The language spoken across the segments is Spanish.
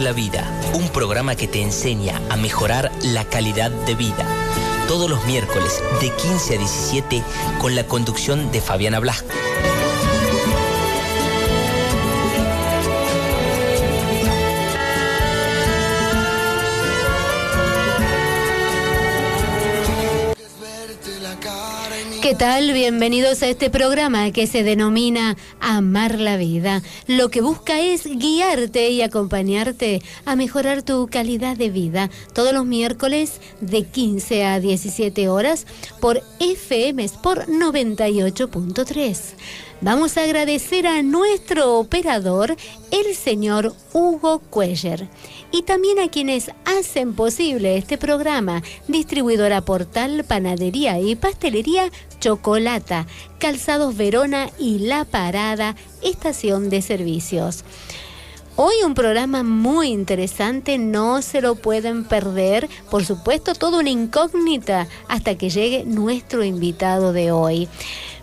la Vida, un programa que te enseña a mejorar la calidad de vida. Todos los miércoles de 15 a 17 con la conducción de Fabiana Blasco. ¿Qué tal? Bienvenidos a este programa que se denomina Amar la Vida. Lo que busca es guiarte y acompañarte a mejorar tu calidad de vida. Todos los miércoles de 15 a 17 horas por FM Sport 98.3. Vamos a agradecer a nuestro operador, el señor Hugo Cuellar. Y también a quienes hacen posible este programa: Distribuidora Portal, Panadería y Pastelería Chocolata, Calzados Verona y La Parada, Estación de Servicios. Hoy un programa muy interesante, no se lo pueden perder. Por supuesto, toda una incógnita hasta que llegue nuestro invitado de hoy.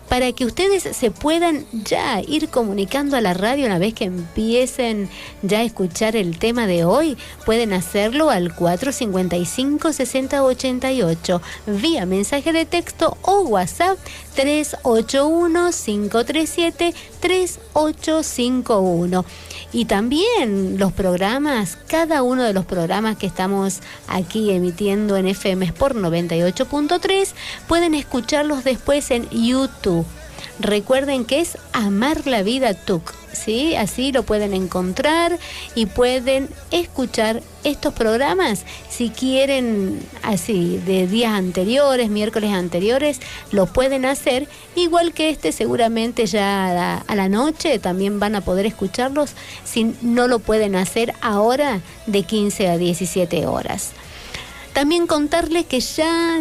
Para que ustedes se puedan ya ir comunicando a la radio una vez que empiecen ya a escuchar el tema de hoy, pueden hacerlo al 455-6088, vía mensaje de texto o WhatsApp 381-537-3851. Y también los programas, cada uno de los programas que estamos aquí emitiendo en FM Sport 98.3, pueden escucharlos después en YouTube. Recuerden que es Amar la Vida TUC, ¿sí? Así lo pueden encontrar y pueden escuchar estos programas. Si quieren así de días anteriores, miércoles anteriores, lo pueden hacer. Igual que seguramente ya a la noche también van a poder escucharlos si no lo pueden hacer ahora de 15 a 17 horas. También contarles que ya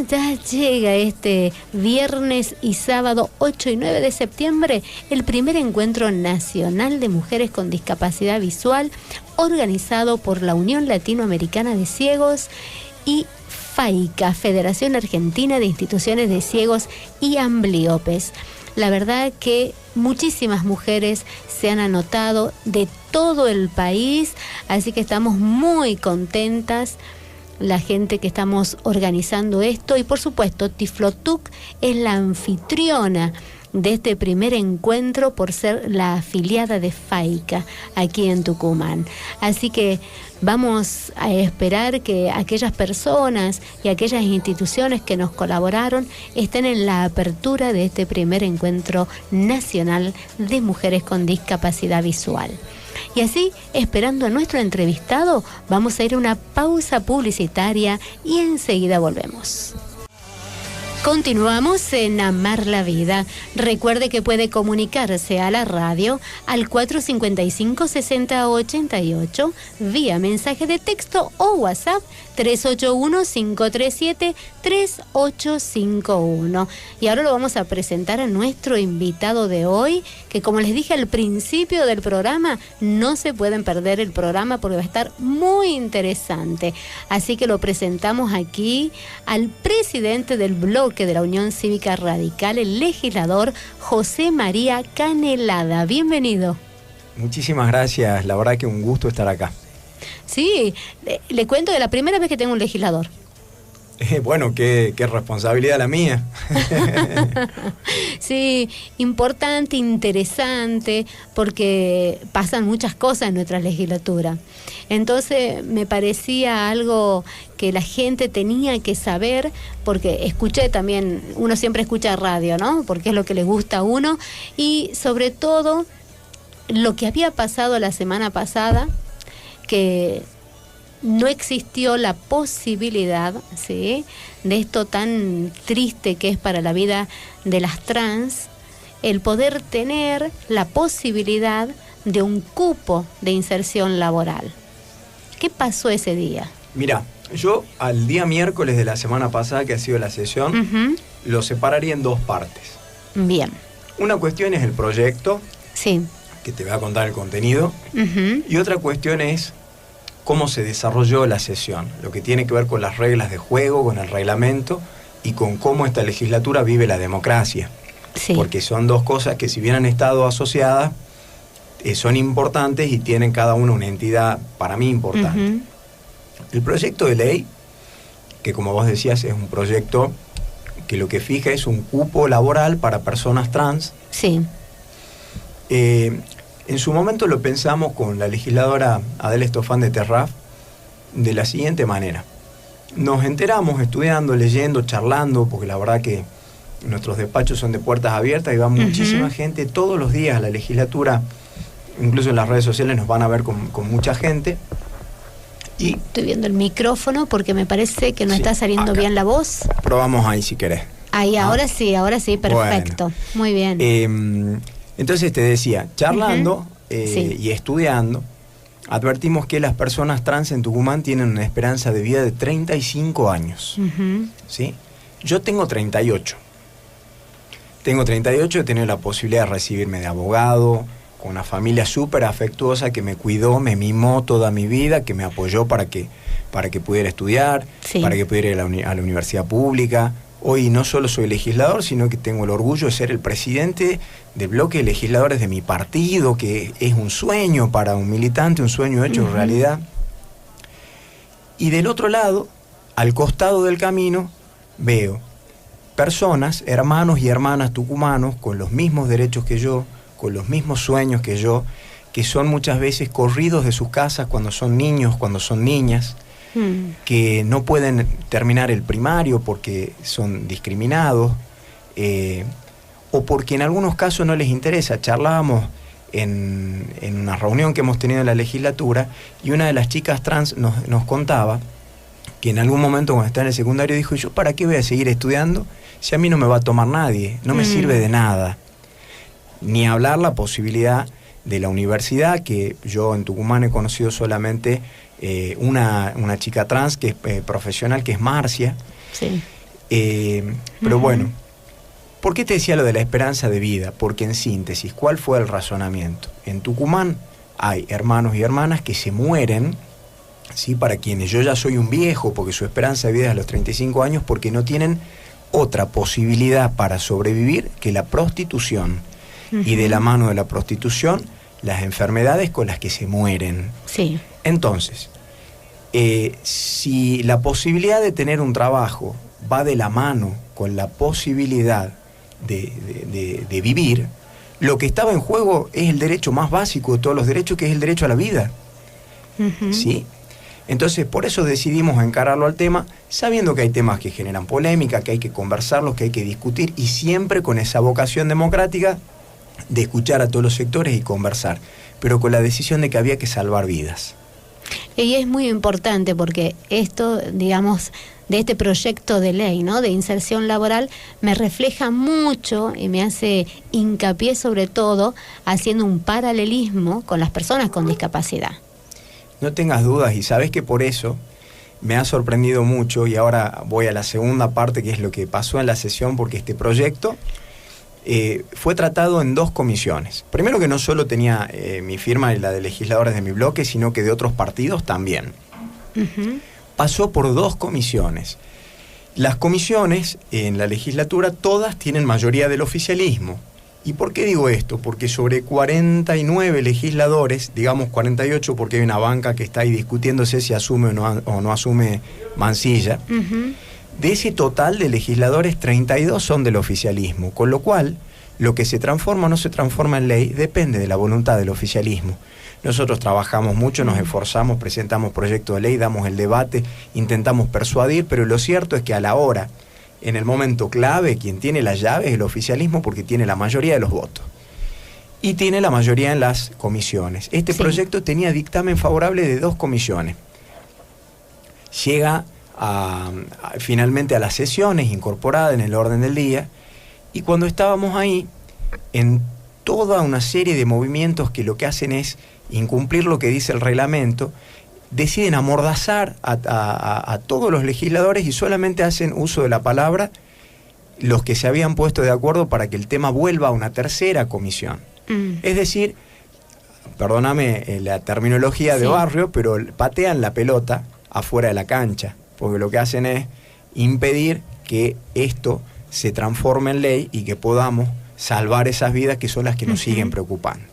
llega este viernes y sábado 8 y 9 de septiembre el primer encuentro nacional de mujeres con discapacidad visual, organizado por la Unión Latinoamericana de Ciegos y FAICA, Federación Argentina de Instituciones de Ciegos y Ambliopes. La verdad que muchísimas mujeres se han anotado de todo el país, así que estamos muy contentas, la gente que estamos organizando esto. Y por supuesto, Tiflotuc es la anfitriona de este primer encuentro por ser la afiliada de FAICA aquí en Tucumán. Así que vamos a esperar que aquellas personas y aquellas instituciones que nos colaboraron estén en la apertura de este primer encuentro nacional de mujeres con discapacidad visual. Y así, esperando a nuestro entrevistado, vamos a ir a una pausa publicitaria y enseguida volvemos. Continuamos en Amar la Vida. Recuerde que puede comunicarse a la radio al 455-6088 vía mensaje de texto o WhatsApp 381-537-3851. Y ahora lo vamos a presentar a nuestro invitado de hoy, que como les dije al principio del programa, no se pueden perder el programa porque va a estar muy interesante. Así que lo presentamos aquí al presidente del bloque de la Unión Cívica Radical, el legislador José María Canelada. Bienvenido. Muchísimas gracias, la verdad que un gusto estar acá. Sí, le cuento de la primera vez que tengo un legislador. Bueno, qué responsabilidad la mía. Sí, importante, interesante, porque pasan muchas cosas en nuestra legislatura. Entonces me parecía algo que la gente tenía que saber, porque escuché también, uno siempre escucha radio, ¿no? Porque es lo que le gusta a uno, y sobre todo lo que había pasado la semana pasada, que no existió la posibilidad, ¿sí?, de esto tan triste que es para la vida de las trans, el poder tener la posibilidad de un cupo de inserción laboral. ¿Qué pasó ese día? Mira, yo al día miércoles de la semana pasada, que ha sido la sesión, lo separaría en dos partes. Bien. Una cuestión es el proyecto, sí, que te voy a contar el contenido, y otra cuestión es cómo se desarrolló la sesión, lo que tiene que ver con las reglas de juego, con el reglamento y con cómo esta legislatura vive la democracia. Sí. Porque son dos cosas que, si bien han estado asociadas, son importantes y tienen cada uno una entidad para mí importante. El proyecto de ley, que como vos decías es un proyecto que lo que fija es un cupo laboral para personas trans. Sí. En su momento lo pensamos con la legisladora Adela Estofán de Terraf de la siguiente manera. Nos enteramos estudiando, leyendo, charlando, porque la verdad que nuestros despachos son de puertas abiertas y va muchísima gente todos los días a la legislatura, incluso en las redes sociales nos van a ver con mucha gente. Y estoy viendo el micrófono porque me parece que no está saliendo bien la voz. Probamos ahí si querés. Ahí, ahora sí, perfecto. Bueno. Muy bien. Entonces te decía, charlando y estudiando, advertimos que las personas trans en Tucumán tienen una esperanza de vida de 35 años. ¿Sí? Yo tengo 38. Tengo 38, he tenido la posibilidad de recibirme de abogado, con una familia súper afectuosa que me cuidó, me mimó toda mi vida, que me apoyó para que pudiera estudiar, para que pudiera ir a la universidad pública. Hoy no solo soy legislador, sino que tengo el orgullo de ser el presidente del bloque de legisladores de mi partido, que es un sueño para un militante, un sueño hecho realidad. Y del otro lado, al costado del camino, veo personas, hermanos y hermanas tucumanos, con los mismos derechos que yo, con los mismos sueños que yo, que son muchas veces corridos de sus casas cuando son niños, cuando son niñas, que no pueden terminar el primario porque son discriminados, o porque en algunos casos no les interesa. Charlábamos en una reunión que hemos tenido en la legislatura y una de las chicas trans nos contaba que en algún momento cuando estaba en el secundario dijo, ¿yo para qué voy a seguir estudiando si a mí no me va a tomar nadie? No me sirve de nada. Ni hablar la posibilidad de la universidad, que yo en Tucumán he conocido solamente una chica trans que es profesional, que es Marcia. Sí. Pero bueno, ¿por qué te decía lo de la esperanza de vida? Porque en síntesis, ¿cuál fue el razonamiento? En Tucumán hay hermanos y hermanas que se mueren, ¿sí? Para quienes yo ya soy un viejo, porque su esperanza de vida es a los 35 años, porque no tienen otra posibilidad para sobrevivir que la prostitución. Y de la mano de la prostitución, las enfermedades con las que se mueren. Sí. Entonces, si la posibilidad de tener un trabajo va de la mano con la posibilidad de vivir, lo que estaba en juego es el derecho más básico de todos los derechos, que es el derecho a la vida. ¿Sí? Entonces, por eso decidimos encararlo al tema, sabiendo que hay temas que generan polémica, que hay que conversarlos, que hay que discutir, y siempre con esa vocación democrática de escuchar a todos los sectores y conversar, pero con la decisión de que había que salvar vidas. Y es muy importante porque esto, digamos, de este proyecto de ley, ¿no?, de inserción laboral, me refleja mucho y me hace hincapié sobre todo haciendo un paralelismo con las personas con discapacidad. No tengas dudas, y sabes que por eso me ha sorprendido mucho, y ahora voy a la segunda parte, que es lo que pasó en la sesión, porque este proyecto fue tratado en 2 comisiones. Primero, que no solo tenía mi firma y la de legisladores de mi bloque, sino que de otros partidos también. Pasó por 2 comisiones. Las comisiones en la legislatura todas tienen mayoría del oficialismo. ¿Y por qué digo esto? Porque sobre 49 legisladores, digamos 48 porque hay una banca que está ahí discutiéndose si asume o no asume Mansilla, de ese total de legisladores, 32 son del oficialismo, con lo cual lo que se transforma o no se transforma en ley depende de la voluntad del oficialismo. Nosotros trabajamos mucho, nos esforzamos, presentamos proyectos de ley, damos el debate, intentamos persuadir, pero lo cierto es que a la hora, en el momento clave, quien tiene las llaves es el oficialismo, porque tiene la mayoría de los votos y tiene la mayoría en las comisiones. Este proyecto tenía dictamen favorable de 2 comisiones. Llega finalmente a las sesiones, incorporada en el orden del día, y cuando estábamos ahí, en toda una serie de movimientos que lo que hacen es incumplir lo que dice el reglamento, deciden amordazar a todos los legisladores y solamente hacen uso de la palabra los que se habían puesto de acuerdo para que el tema vuelva a una tercera comisión. Es decir, perdóname la terminología de barrio, pero patean la pelota afuera de la cancha, porque lo que hacen es impedir que esto se transforme en ley y que podamos salvar esas vidas que son las que nos siguen preocupando.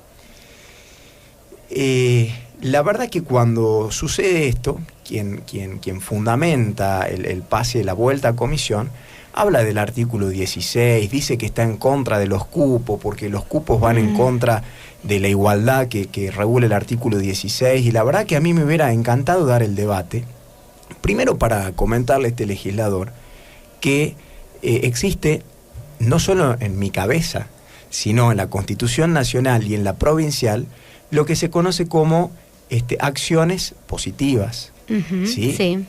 La verdad que cuando sucede esto, quien fundamenta el pase de la vuelta a comisión, habla del artículo 16, dice que está en contra de los cupos, porque los cupos van en contra de la igualdad que regula el artículo 16, y la verdad que a mí me hubiera encantado dar el debate, primero para comentarle a este legislador que existe, no solo en mi cabeza, sino en la Constitución Nacional y en la provincial, lo que se conoce como acciones positivas. ¿Sí? Sí.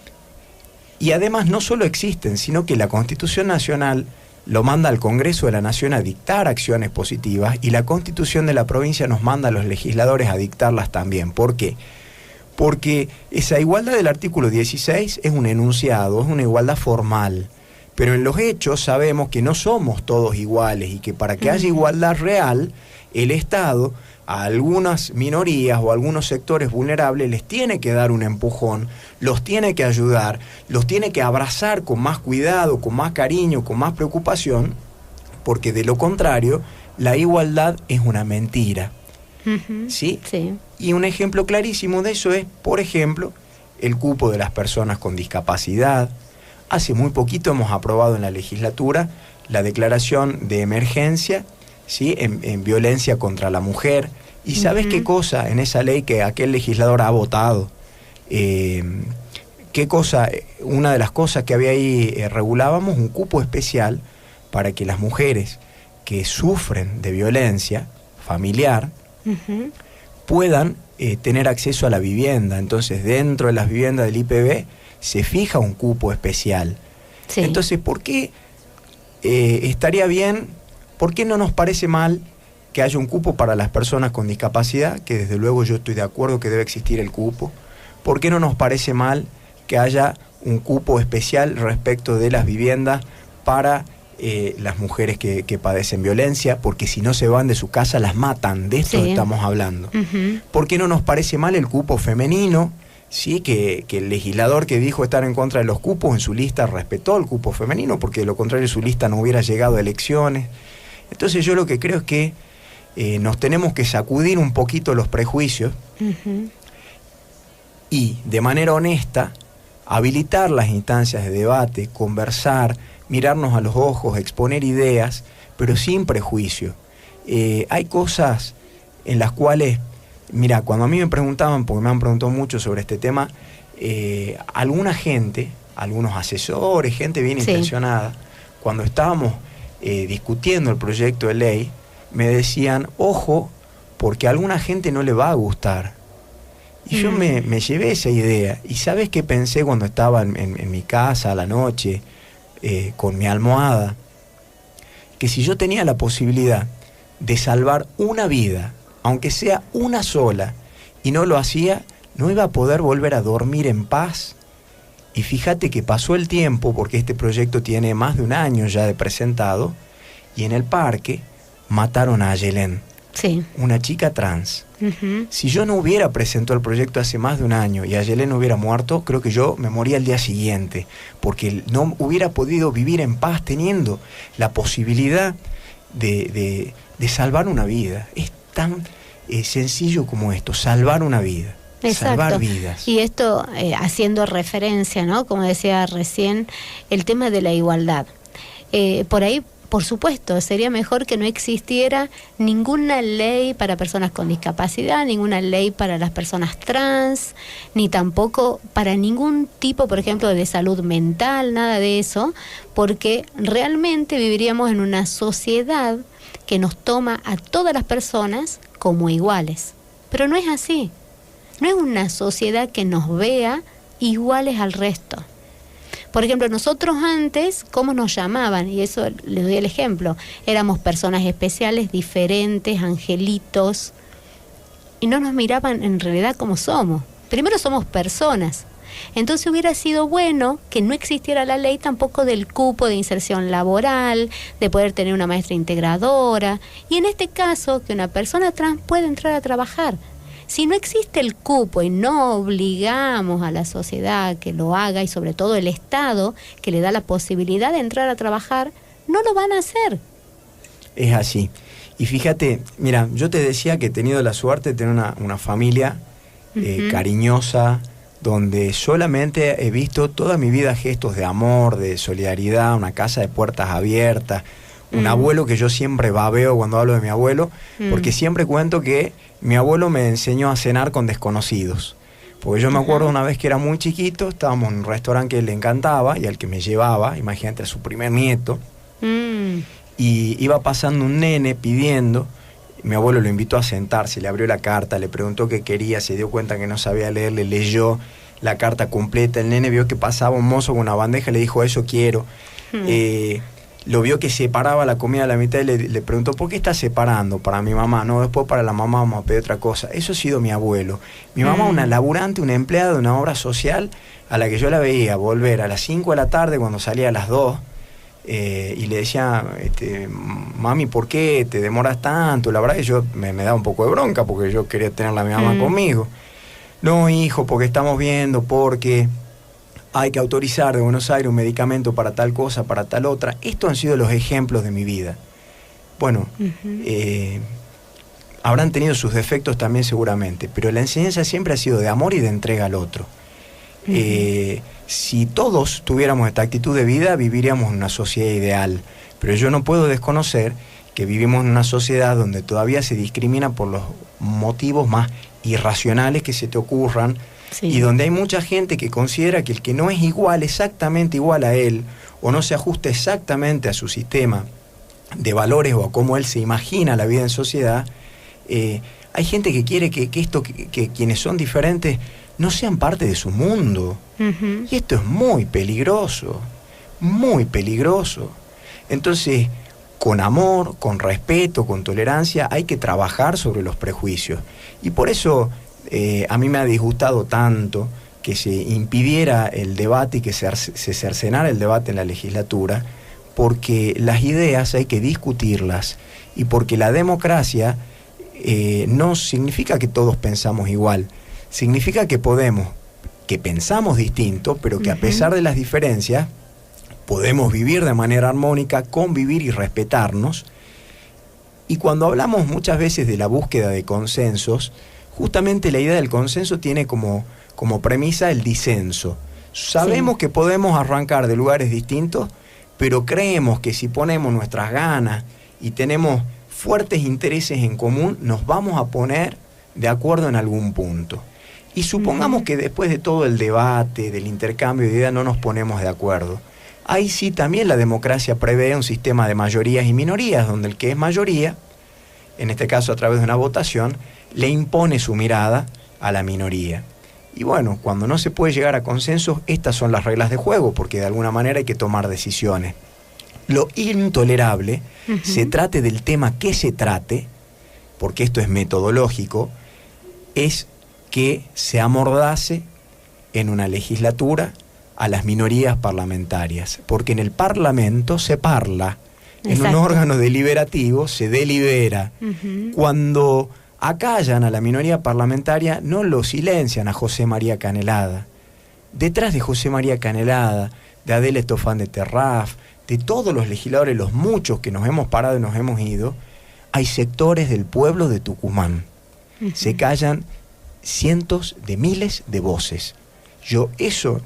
Y además no solo existen, sino que la Constitución Nacional lo manda al Congreso de la Nación a dictar acciones positivas, y la Constitución de la provincia nos manda a los legisladores a dictarlas también. ¿Por qué? Porque esa igualdad del artículo 16 es un enunciado, es una igualdad formal, pero en los hechos sabemos que no somos todos iguales, y que para que haya igualdad real, el Estado a algunas minorías o a algunos sectores vulnerables les tiene que dar un empujón, los tiene que ayudar, los tiene que abrazar con más cuidado, con más cariño, con más preocupación, porque de lo contrario, la igualdad es una mentira. ¿Sí? Sí. Y un ejemplo clarísimo de eso es, por ejemplo, el cupo de las personas con discapacidad. Hace muy poquito hemos aprobado en la legislatura la declaración de emergencia, ¿sí? en violencia contra la mujer. ¿Y sabes qué cosa en esa ley que aquel legislador ha votado? ¿Qué cosa? Una de las cosas que había ahí, regulábamos un cupo especial para que las mujeres que sufren de violencia familiar puedan tener acceso a la vivienda. Entonces, dentro de las viviendas del IPB se fija un cupo especial. Sí. Entonces, ¿por qué estaría bien? ¿Por qué no nos parece mal que haya un cupo para las personas con discapacidad? Que desde luego yo estoy de acuerdo que debe existir el cupo. ¿Por qué no nos parece mal que haya un cupo especial respecto de las viviendas para las mujeres que padecen violencia? Porque si no se van de su casa las matan, de esto estamos hablando. ¿Por qué no nos parece mal el cupo femenino? Sí, que el legislador que dijo estar en contra de los cupos en su lista respetó el cupo femenino, porque de lo contrario su lista no hubiera llegado a elecciones. Entonces yo lo que creo es que nos tenemos que sacudir un poquito los prejuicios y de manera honesta habilitar las instancias de debate, conversar, mirarnos a los ojos, exponer ideas, pero sin prejuicio. Hay cosas en las cuales, mira, cuando a mí me preguntaban, porque me han preguntado mucho sobre este tema, alguna gente, algunos asesores, gente bien intencionada, cuando estábamos discutiendo el proyecto de ley, me decían, ojo, porque a alguna gente no le va a gustar. Y yo me llevé esa idea. ¿Y sabes qué pensé cuando estaba en mi casa a la noche, con mi almohada? Que si yo tenía la posibilidad de salvar una vida, aunque sea una sola, y no lo hacía, no iba a poder volver a dormir en paz. Y fíjate que pasó el tiempo, porque este proyecto tiene más de un año ya de presentado, y en el parque mataron a Ayelén, una chica trans. Si yo no hubiera presentado el proyecto hace más de un año y Ayelén no hubiera muerto, creo que yo me moría el día siguiente, porque no hubiera podido vivir en paz teniendo la posibilidad de salvar una vida. Es tan sencillo como esto, salvar una vida. Exacto. Salvar vidas. Y esto haciendo referencia, ¿no? Como decía recién, el tema de la igualdad. Por ahí, por supuesto, sería mejor que no existiera ninguna ley para personas con discapacidad, ninguna ley para las personas trans, ni tampoco para ningún tipo, por ejemplo, de salud mental, nada de eso, porque realmente viviríamos en una sociedad que nos toma a todas las personas como iguales. Pero no es así. No es una sociedad que nos vea iguales al resto. Por ejemplo, nosotros antes, ¿cómo nos llamaban? Y eso les doy el ejemplo. Éramos personas especiales, diferentes, angelitos, y no nos miraban en realidad como somos. Primero somos personas. Entonces hubiera sido bueno que no existiera la ley tampoco del cupo de inserción laboral, de poder tener una maestra integradora, y en este caso que una persona trans pueda entrar a trabajar. Si no existe el cupo y no obligamos a la sociedad que lo haga, y sobre todo el Estado que le da la posibilidad de entrar a trabajar, no lo van a hacer. Es así. Y fíjate, mira, yo te decía que he tenido la suerte de tener una familia cariñosa, donde solamente he visto toda mi vida gestos de amor, de solidaridad, una casa de puertas abiertas, un abuelo que yo siempre babeo cuando hablo de mi abuelo, porque siempre cuento que mi abuelo me enseñó a cenar con desconocidos. Porque yo me acuerdo una vez que era muy chiquito, estábamos en un restaurante que le encantaba y al que me llevaba, imagínate, a su primer nieto, y iba pasando un nene pidiendo. Mi abuelo lo invitó a sentarse, le abrió la carta, le preguntó qué quería, se dio cuenta que no sabía leer, le leyó la carta completa. El nene vio que pasaba un mozo con una bandeja y le dijo, eso quiero. Lo vio que separaba la comida a la mitad y le preguntó, ¿por qué estás separando? Para mi mamá, no, después para la mamá vamos a pedir otra cosa. Eso ha sido mi abuelo. Mi mamá, una laburante, una empleada de una obra social, a la que yo la veía volver a las 5 de la tarde cuando salía a las 2, y le decía, mami, ¿por qué te demoras tanto? La verdad que yo me daba un poco de bronca porque yo quería tener a mi mamá conmigo. No, hijo, porque estamos viendo, porque hay que autorizar de Buenos Aires un medicamento para tal cosa, para tal otra. Estos han sido los ejemplos de mi vida. Bueno, habrán tenido sus defectos también seguramente, pero la enseñanza siempre ha sido de amor y de entrega al otro. Si todos tuviéramos esta actitud de vida, viviríamos en una sociedad ideal. Pero yo no puedo desconocer que vivimos en una sociedad donde todavía se discrimina por los motivos más irracionales que se te ocurran, y donde hay mucha gente que considera que el que no es igual, exactamente igual a él, o no se ajusta exactamente a su sistema de valores o a cómo él se imagina la vida en sociedad, hay gente que quiere que quienes son diferentes no sean parte de su mundo. Y esto es muy peligroso, muy peligroso. Entonces, con amor, con respeto, con tolerancia, hay que trabajar sobre los prejuicios. Y por eso a mí me ha disgustado tanto que se impidiera el debate y que se cercenara el debate en la legislatura, porque las ideas hay que discutirlas, y porque la democracia no significa que todos pensamos igual, significa que pensamos distinto, pero que a pesar de las diferencias podemos vivir de manera armónica, convivir y respetarnos. Y cuando hablamos muchas veces de la búsqueda de consensos, justamente la idea del consenso tiene como premisa el disenso. Sabemos que podemos arrancar de lugares distintos, pero creemos que si ponemos nuestras ganas y tenemos fuertes intereses en común, nos vamos a poner de acuerdo en algún punto. Y supongamos que después de todo el debate, del intercambio de ideas, no nos ponemos de acuerdo. Ahí sí también la democracia prevé un sistema de mayorías y minorías, donde el que es mayoría, en este caso a través de una votación, le impone su mirada a la minoría. Y bueno, cuando no se puede llegar a consensos, estas son las reglas de juego, porque de alguna manera hay que tomar decisiones. Lo intolerable, se trate del tema que se trate, porque esto es metodológico, es que se amordace en una legislatura a las minorías parlamentarias, porque en el Parlamento se parla, en un órgano deliberativo se delibera. Cuando acallan a la minoría parlamentaria, no lo silencian a José María Canelada. Detrás de José María Canelada, de Adela Estofán de Terraf, de todos los legisladores, los muchos que nos hemos parado y nos hemos ido, hay sectores del pueblo de Tucumán. Se callan cientos de miles de voces. Yo eso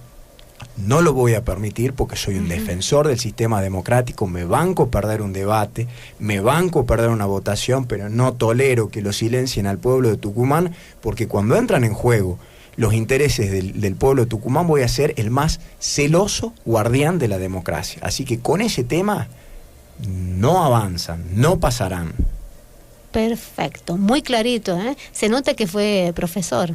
no lo voy a permitir, porque soy un defensor del sistema democrático, me banco perder un debate, me banco perder una votación, pero no tolero que lo silencien al pueblo de Tucumán, porque cuando entran en juego los intereses del pueblo de Tucumán, voy a ser el más celoso guardián de la democracia. Así que con ese tema no avanzan, no pasarán. Perfecto, muy clarito, ¿eh? Se nota que fue profesor.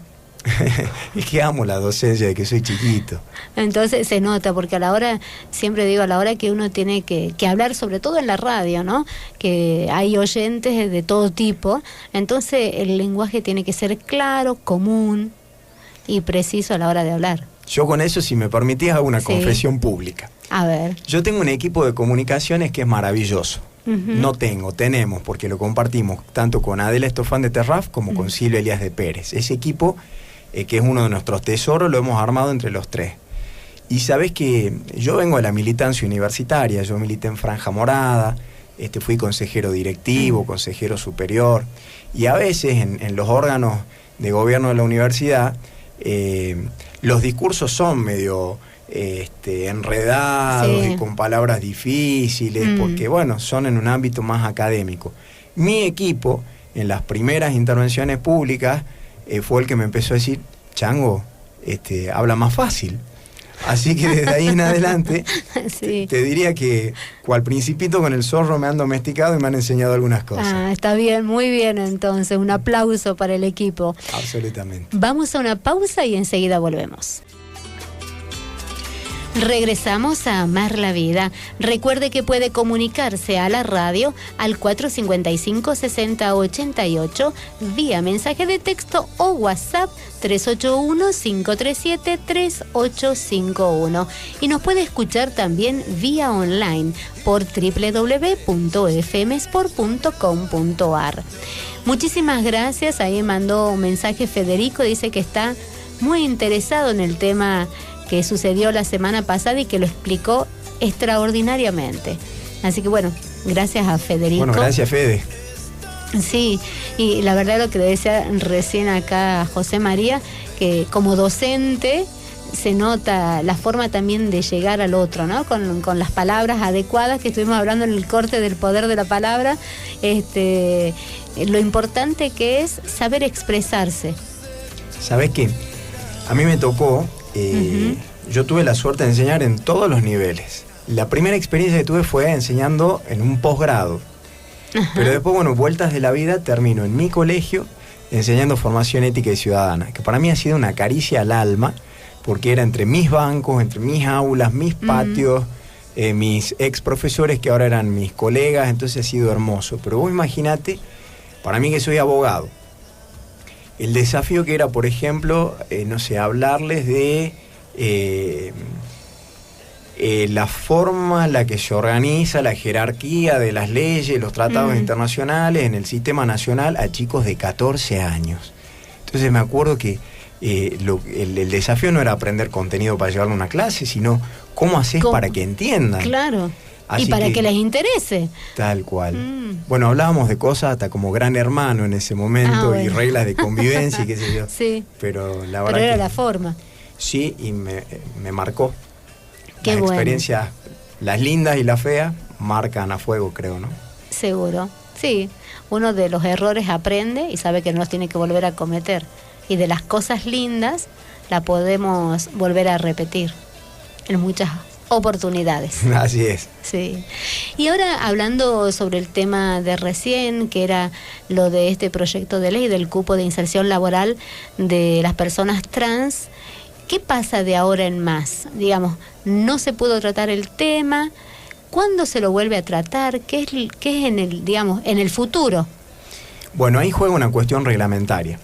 Es que amo la docencia de que soy chiquito. Entonces se nota, porque a la hora, siempre digo, a la hora que uno tiene que hablar, sobre todo en la radio, ¿no? Que hay oyentes de todo tipo, entonces el lenguaje tiene que ser claro, común y preciso a la hora de hablar. Yo con eso, si me permitís, hago una confesión pública. A ver. Yo tengo un equipo de comunicaciones que es maravilloso. Tenemos, porque lo compartimos tanto con Adela Estofán de Terraf como con Silvia Elías de Pérez. Ese equipo, que es uno de nuestros tesoros, lo hemos armado entre los tres. Y sabés que yo vengo de la militancia universitaria, yo milité en Franja Morada, fui consejero directivo, consejero superior, y a veces en los órganos de gobierno de la universidad los discursos son medio enredados y con palabras difíciles, porque bueno, son en un ámbito más académico. Mi equipo, en las primeras intervenciones públicas, fue el que me empezó a decir: Chango, habla más fácil. Así que desde ahí en adelante te diría que cual principito con el zorro me han domesticado y me han enseñado algunas cosas. Está bien, muy bien entonces. Un aplauso para el equipo. Absolutamente. Vamos a una pausa y enseguida volvemos. Regresamos a Amar la Vida. Recuerde que puede comunicarse a la radio al 455-6088 vía mensaje de texto o WhatsApp 381-537-3851. Y nos puede escuchar también vía online por www.fmsport.com.ar. Muchísimas gracias. Ahí mandó un mensaje Federico, dice que está muy interesado en el tema que sucedió la semana pasada y que lo explicó extraordinariamente. Así que bueno, gracias a Federico. Bueno, gracias Fede. Sí, y la verdad lo que le decía recién acá a José María, que como docente se nota la forma también de llegar al otro, ¿no? Con las palabras adecuadas que estuvimos hablando en el corte del poder de la palabra, lo importante que es saber expresarse. ¿Sabés qué? A mí me tocó, yo tuve la suerte de enseñar en todos los niveles. La primera experiencia que tuve fue enseñando en un posgrado. Pero después, bueno, vueltas de la vida, termino en mi colegio enseñando formación ética y ciudadana, que para mí ha sido una caricia al alma, porque era entre mis bancos, entre mis aulas, mis patios, mis ex profesores que ahora eran mis colegas, entonces ha sido hermoso. Pero vos imaginate, para mí que soy abogado, el desafío que era, por ejemplo, no sé, hablarles de la forma en la que se organiza la jerarquía de las leyes, los tratados internacionales en el sistema nacional a chicos de 14 años. Entonces me acuerdo que el desafío no era aprender contenido para llevarlo a una clase, sino cómo haces para que entiendan. Claro. Así y para que les interese. Tal cual. Bueno, hablábamos de cosas hasta como Gran Hermano en ese momento, bueno, y reglas de convivencia y qué sé yo. Sí. Pero la verdad era la forma. Sí, y me marcó. Qué las bueno. Experiencias, las lindas y las feas, marcan a fuego, creo, ¿no? Seguro. Sí. Uno de los errores aprende y sabe que no los tiene que volver a cometer. Y de las cosas lindas, la podemos volver a repetir en muchas oportunidades. Así es. Sí. Y ahora hablando sobre el tema de recién, que era lo de este proyecto de ley del cupo de inserción laboral de las personas trans, ¿qué pasa de ahora en más? Digamos, no se pudo tratar el tema, ¿cuándo se lo vuelve a tratar? ¿Qué es en el, digamos, en el futuro? Bueno, ahí juega una cuestión reglamentaria.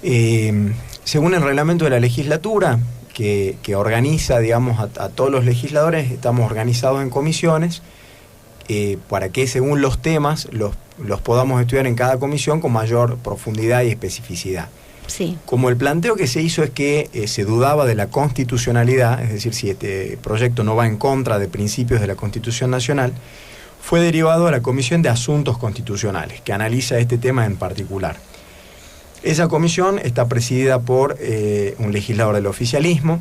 Según el reglamento de la legislatura, que organiza, digamos, a todos los legisladores, estamos organizados en comisiones para que según los temas los podamos estudiar en cada comisión con mayor profundidad y especificidad. Sí. Como el planteo que se hizo es que se dudaba de la constitucionalidad, es decir, si este proyecto no va en contra de principios de la Constitución Nacional, fue derivado a la Comisión de Asuntos Constitucionales, que analiza este tema en particular. Esa comisión está presidida por un legislador del oficialismo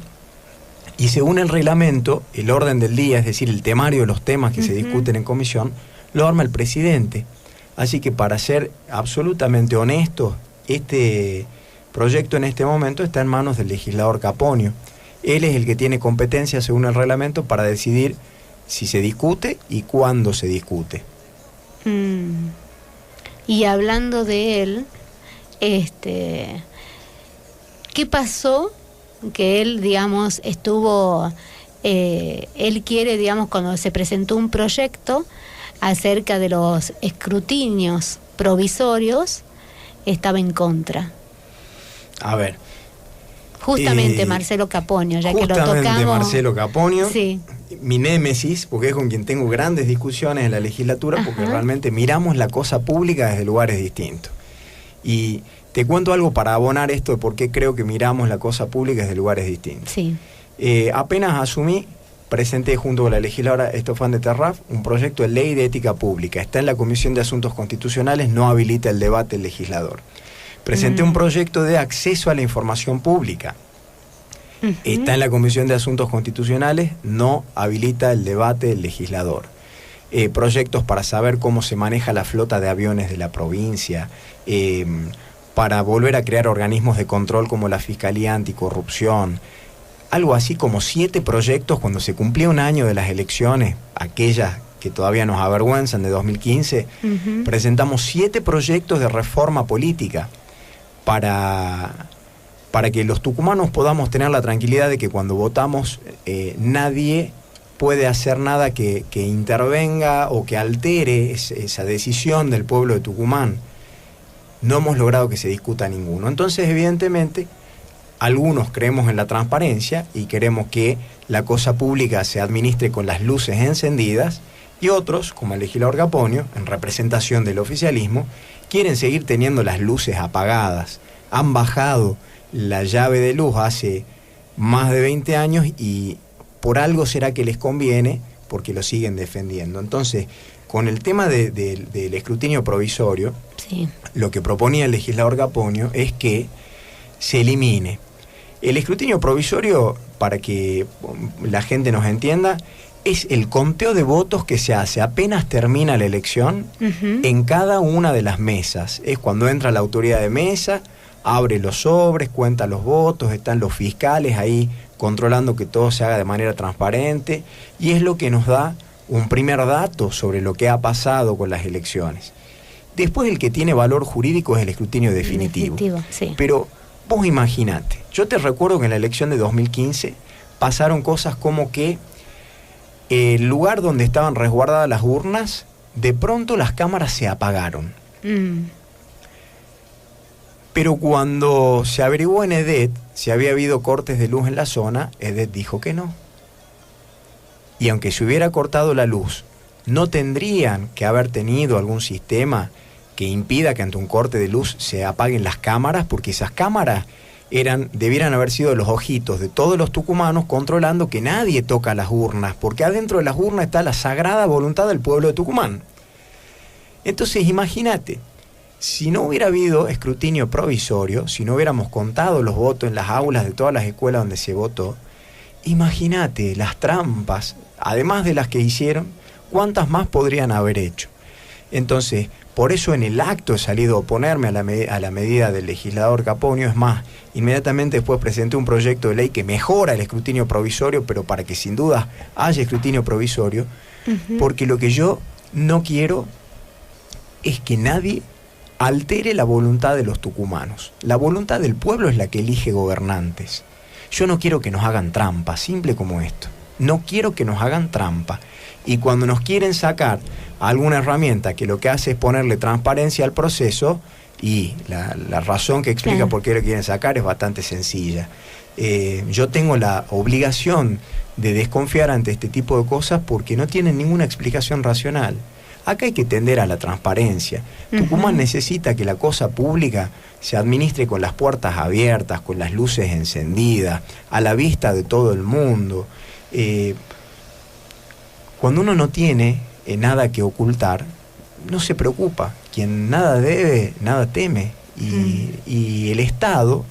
y según el reglamento, el orden del día, es decir, el temario de los temas que se discuten en comisión, lo arma el presidente. Así que para ser absolutamente honestos, este proyecto en este momento está en manos del legislador Caponio. Él es el que tiene competencia según el reglamento para decidir si se discute y cuándo se discute. Y hablando de él, ¿qué pasó? Que él, digamos, estuvo, él quiere, digamos, cuando se presentó un proyecto acerca de los escrutinios provisorios, estaba en contra. A ver. Justamente Marcelo Caponio, ya que lo tocamos. Marcelo Caponio, sí. Mi némesis, porque es con quien tengo grandes discusiones en la legislatura, porque realmente miramos la cosa pública desde lugares distintos. Y te cuento algo para abonar esto de por qué creo que miramos la cosa pública desde lugares distintos. Sí. Apenas asumí, presenté junto con la legisladora Estofan de Terraf un proyecto de ley de ética pública. Está en la Comisión de Asuntos Constitucionales, no habilita el debate el legislador. Presenté un proyecto de acceso a la información pública. Está en la Comisión de Asuntos Constitucionales, no habilita el debate el legislador. Proyectos para saber cómo se maneja la flota de aviones de la provincia, para volver a crear organismos de control como la Fiscalía Anticorrupción, algo así como 7 proyectos cuando se cumplía un año de las elecciones, aquellas que todavía nos avergüenzan de 2015, presentamos 7 proyectos de reforma política para que los tucumanos podamos tener la tranquilidad de que cuando votamos nadie puede hacer nada que intervenga o que altere esa decisión del pueblo de Tucumán. No hemos logrado que se discuta ninguno. Entonces, evidentemente, algunos creemos en la transparencia y queremos que la cosa pública se administre con las luces encendidas, y otros, como el legislador Caponio, en representación del oficialismo, quieren seguir teniendo las luces apagadas. Han bajado la llave de luz hace más de 20 años y por algo será que les conviene, porque lo siguen defendiendo. Entonces, con el tema del escrutinio provisorio, sí, lo que proponía el legislador Caponio es que se elimine. El escrutinio provisorio, para que la gente nos entienda, es el conteo de votos que se hace apenas termina la elección en cada una de las mesas. Es cuando entra la autoridad de mesa, abre los sobres, cuenta los votos, están los fiscales ahí controlando que todo se haga de manera transparente, y es lo que nos da un primer dato sobre lo que ha pasado con las elecciones. Después, el que tiene valor jurídico es el escrutinio definitivo. Sí. Pero vos imaginate, yo te recuerdo que en la elección de 2015 pasaron cosas como que el lugar donde estaban resguardadas las urnas, de pronto las cámaras se apagaron. Pero cuando se averiguó en EDET si había habido cortes de luz en la zona, EDET dijo que no. Y aunque se hubiera cortado la luz, no tendrían que haber tenido algún sistema que impida que ante un corte de luz se apaguen las cámaras, porque esas cámaras debieran haber sido los ojitos de todos los tucumanos controlando que nadie toca las urnas, porque adentro de las urnas está la sagrada voluntad del pueblo de Tucumán. Entonces, imagínate, si no hubiera habido escrutinio provisorio, si no hubiéramos contado los votos en las aulas de todas las escuelas donde se votó, imagínate las trampas, además de las que hicieron, cuántas más podrían haber hecho. Entonces, por eso en el acto he salido a oponerme a la medida del legislador Caponio. Es más, inmediatamente después presenté un proyecto de ley que mejora el escrutinio provisorio, pero para que sin duda haya escrutinio provisorio, porque lo que yo no quiero es que nadie altere la voluntad de los tucumanos. La voluntad del pueblo es la que elige gobernantes. Yo no quiero que nos hagan trampa, simple como esto. No quiero que nos hagan trampa. Y cuando nos quieren sacar alguna herramienta que lo que hace es ponerle transparencia al proceso, y la razón que explica por qué lo quieren sacar es bastante sencilla. Yo tengo la obligación de desconfiar ante este tipo de cosas porque no tienen ninguna explicación racional. Acá hay que tender a la transparencia. Tucumán necesita que la cosa pública se administre con las puertas abiertas, con las luces encendidas, a la vista de todo el mundo. Cuando uno no tiene nada que ocultar, no se preocupa. Quien nada debe, nada teme. Y el Estado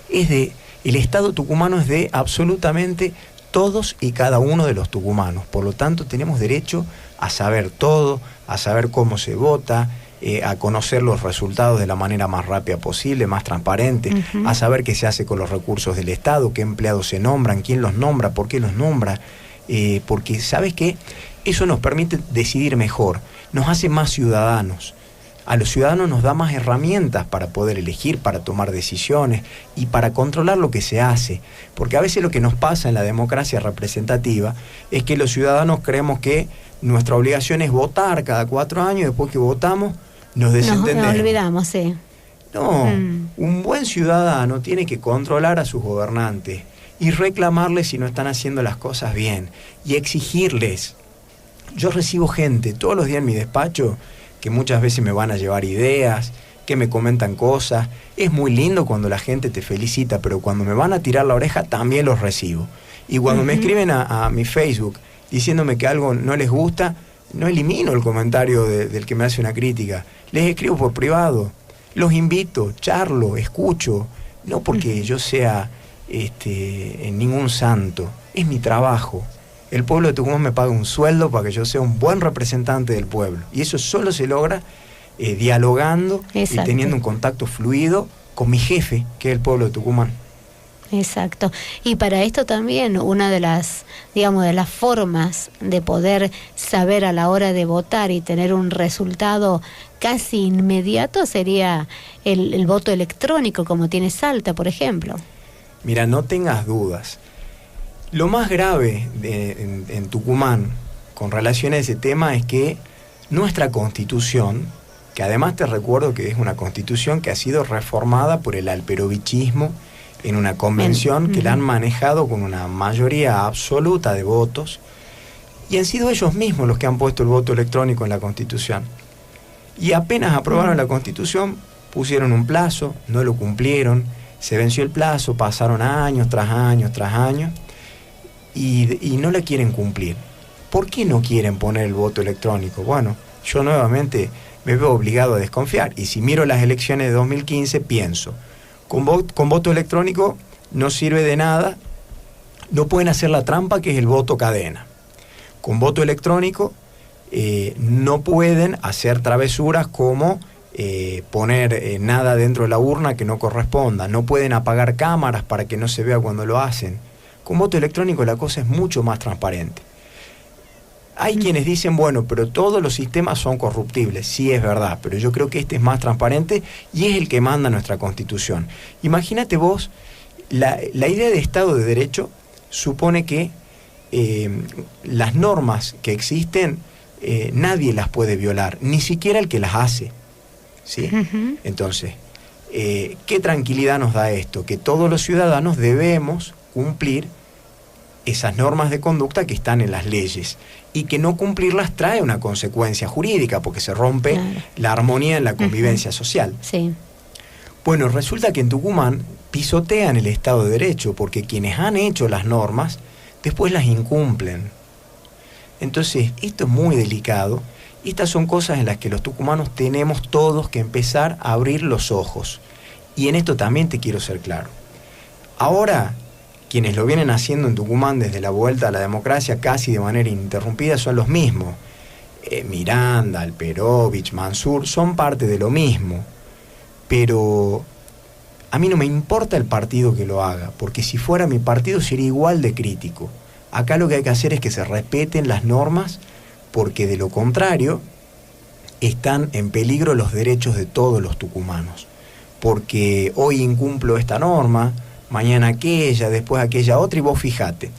el Estado tucumano es de absolutamente todos y cada uno de los tucumanos. Por lo tanto, tenemos derecho a saber todo, a saber cómo se vota, a conocer los resultados de la manera más rápida posible, más transparente, a saber qué se hace con los recursos del Estado, qué empleados se nombran, quién los nombra, por qué los nombra, porque ¿sabes qué? Eso nos permite decidir mejor, nos hace más ciudadanos. A los ciudadanos nos da más herramientas para poder elegir, para tomar decisiones y para controlar lo que se hace. Porque a veces lo que nos pasa en la democracia representativa es que los ciudadanos creemos que nuestra obligación es votar cada 4 años, y después que votamos nos desentendemos. Nos olvidamos, sí. No, un buen ciudadano tiene que controlar a sus gobernantes y reclamarles si no están haciendo las cosas bien y exigirles. Yo recibo gente todos los días en mi despacho que muchas veces me van a llevar ideas, que me comentan cosas. Es muy lindo cuando la gente te felicita, pero cuando me van a tirar la oreja también los recibo. Y cuando me escriben a mi Facebook diciéndome que algo no les gusta, no elimino el comentario del que me hace una crítica. Les escribo por privado, los invito, charlo, escucho, no porque yo sea ningún santo, es mi trabajo. El pueblo de Tucumán me paga un sueldo para que yo sea un buen representante del pueblo. Y eso solo se logra dialogando y teniendo un contacto fluido con mi jefe, que es el pueblo de Tucumán. Exacto. Y para esto también una de las, digamos, de las formas de poder saber a la hora de votar y tener un resultado casi inmediato sería el voto electrónico, como tiene Salta, por ejemplo. Mira, no tengas dudas. Lo más grave en Tucumán con relación a ese tema es que nuestra Constitución, que además te recuerdo que es una Constitución que ha sido reformada por el alperovichismo en una convención que la han manejado con una mayoría absoluta de votos, y han sido ellos mismos los que han puesto el voto electrónico en la Constitución. Y apenas aprobaron la Constitución, pusieron un plazo, no lo cumplieron, se venció el plazo, pasaron años tras años tras años, y no la quieren cumplir. ¿Por qué no quieren poner el voto electrónico? Bueno, yo nuevamente me veo obligado a desconfiar, y si miro las elecciones de 2015 pienso, con voto electrónico no sirve de nada, no pueden hacer la trampa que es el voto cadena. Con voto electrónico no pueden hacer travesuras como poner nada dentro de la urna que no corresponda, no pueden apagar cámaras para que no se vea cuando lo hacen. Con voto electrónico la cosa es mucho más transparente. Hay quienes dicen, bueno, pero todos los sistemas son corruptibles. Sí, es verdad, pero yo creo que este es más transparente y es el que manda nuestra Constitución. Imagínate vos, la idea de Estado de Derecho supone que las normas que existen nadie las puede violar, ni siquiera el que las hace, ¿sí? Entonces, ¿qué tranquilidad nos da esto? Que todos los ciudadanos debemos cumplir esas normas de conducta que están en las leyes, y que no cumplirlas trae una consecuencia jurídica porque se rompe la armonía en la convivencia social. Sí. Bueno, resulta que en Tucumán pisotean el Estado de Derecho porque quienes han hecho las normas después las incumplen. Entonces, esto es muy delicado y estas son cosas en las que los tucumanos tenemos todos que empezar a abrir los ojos. Y en esto también te quiero ser claro. Ahora, quienes lo vienen haciendo en Tucumán desde la vuelta a la democracia casi de manera ininterrumpida son los mismos. Miranda, Alperovich, Mansur, son parte de lo mismo. Pero a mí no me importa el partido que lo haga, porque si fuera mi partido sería igual de crítico. Acá lo que hay que hacer es que se respeten las normas, porque de lo contrario están en peligro los derechos de todos los tucumanos. Porque hoy incumplo esta norma, mañana aquella, después aquella otra, y vos fijate.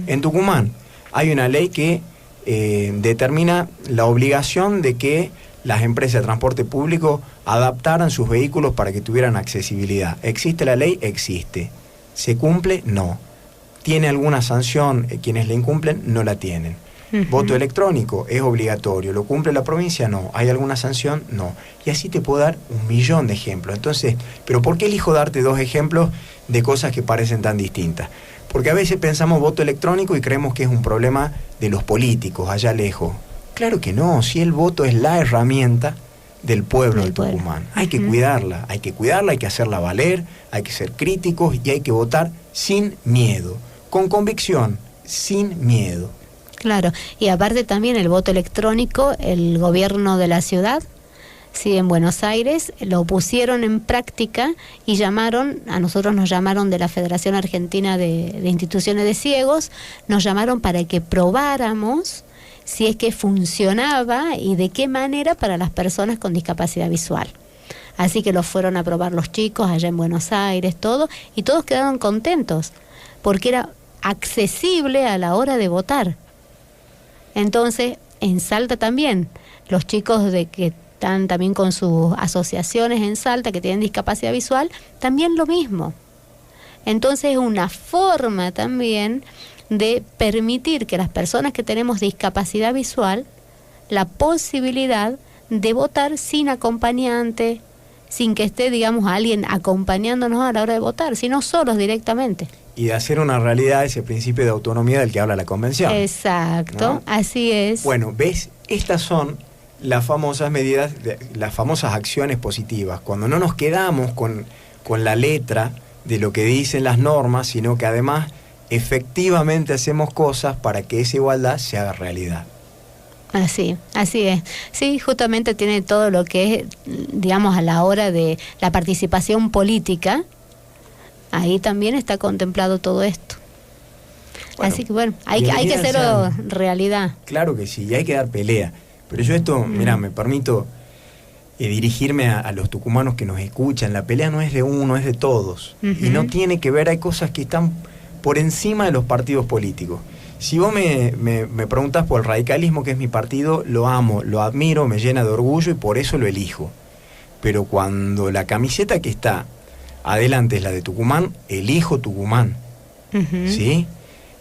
En Tucumán hay una ley que determina la obligación de que las empresas de transporte público adaptaran sus vehículos para que tuvieran accesibilidad. ¿Existe la ley? Existe. ¿Se cumple? No. ¿Tiene alguna sanción quienes la incumplen? No la tienen. Voto electrónico es obligatorio. ¿Lo cumple la provincia? No. ¿Hay alguna sanción? No. Y así te puedo dar 1.000.000 de ejemplos. Entonces, ¿pero por qué elijo darte 2 ejemplos de cosas que parecen tan distintas? Porque a veces pensamos voto electrónico y creemos que es un problema de los políticos allá lejos. Claro que no, si el voto es la herramienta del pueblo de Tucumán. Hay que cuidarla, hay que hacerla valer, hay que ser críticos y hay que votar sin miedo, con convicción, sin miedo. Claro, y aparte también el voto electrónico, el gobierno de la ciudad, sí, en Buenos Aires, lo pusieron en práctica y a nosotros nos llamaron de la Federación Argentina de Instituciones de Ciegos, nos llamaron para que probáramos si es que funcionaba y de qué manera para las personas con discapacidad visual. Así que lo fueron a probar los chicos allá en Buenos Aires, todo, y todos quedaron contentos, porque era accesible a la hora de votar. Entonces, en Salta también, los chicos que están también con sus asociaciones en Salta, que tienen discapacidad visual, también lo mismo. Entonces, es una forma también de permitir que las personas que tenemos discapacidad visual, la posibilidad de votar sin acompañante, sin que esté, digamos, alguien acompañándonos a la hora de votar, sino solos directamente. y de hacer una realidad ese principio de autonomía del que habla la Convención. Exacto, ¿no? Así es. Bueno, ¿ves? Estas son las famosas medidas, las famosas acciones positivas. Cuando no nos quedamos con la letra de lo que dicen las normas, sino que además efectivamente hacemos cosas para que esa igualdad se haga realidad. Así es. Sí, justamente tiene todo lo que es, digamos, a la hora de la participación política, ahí también está contemplado todo esto. Bueno, así que bueno, hay que hacerlo realidad. Claro que sí, y hay que dar pelea. Pero yo esto, mira, me permito dirigirme a los tucumanos que nos escuchan. La pelea no es de uno, es de todos. Y no tiene que ver, hay cosas que están por encima de los partidos políticos. Si vos me preguntás por el radicalismo, que es mi partido, lo amo, lo admiro, me llena de orgullo y por eso lo elijo. Pero cuando la camiseta que está adelante es la de Tucumán, elijo Tucumán. ¿Sí?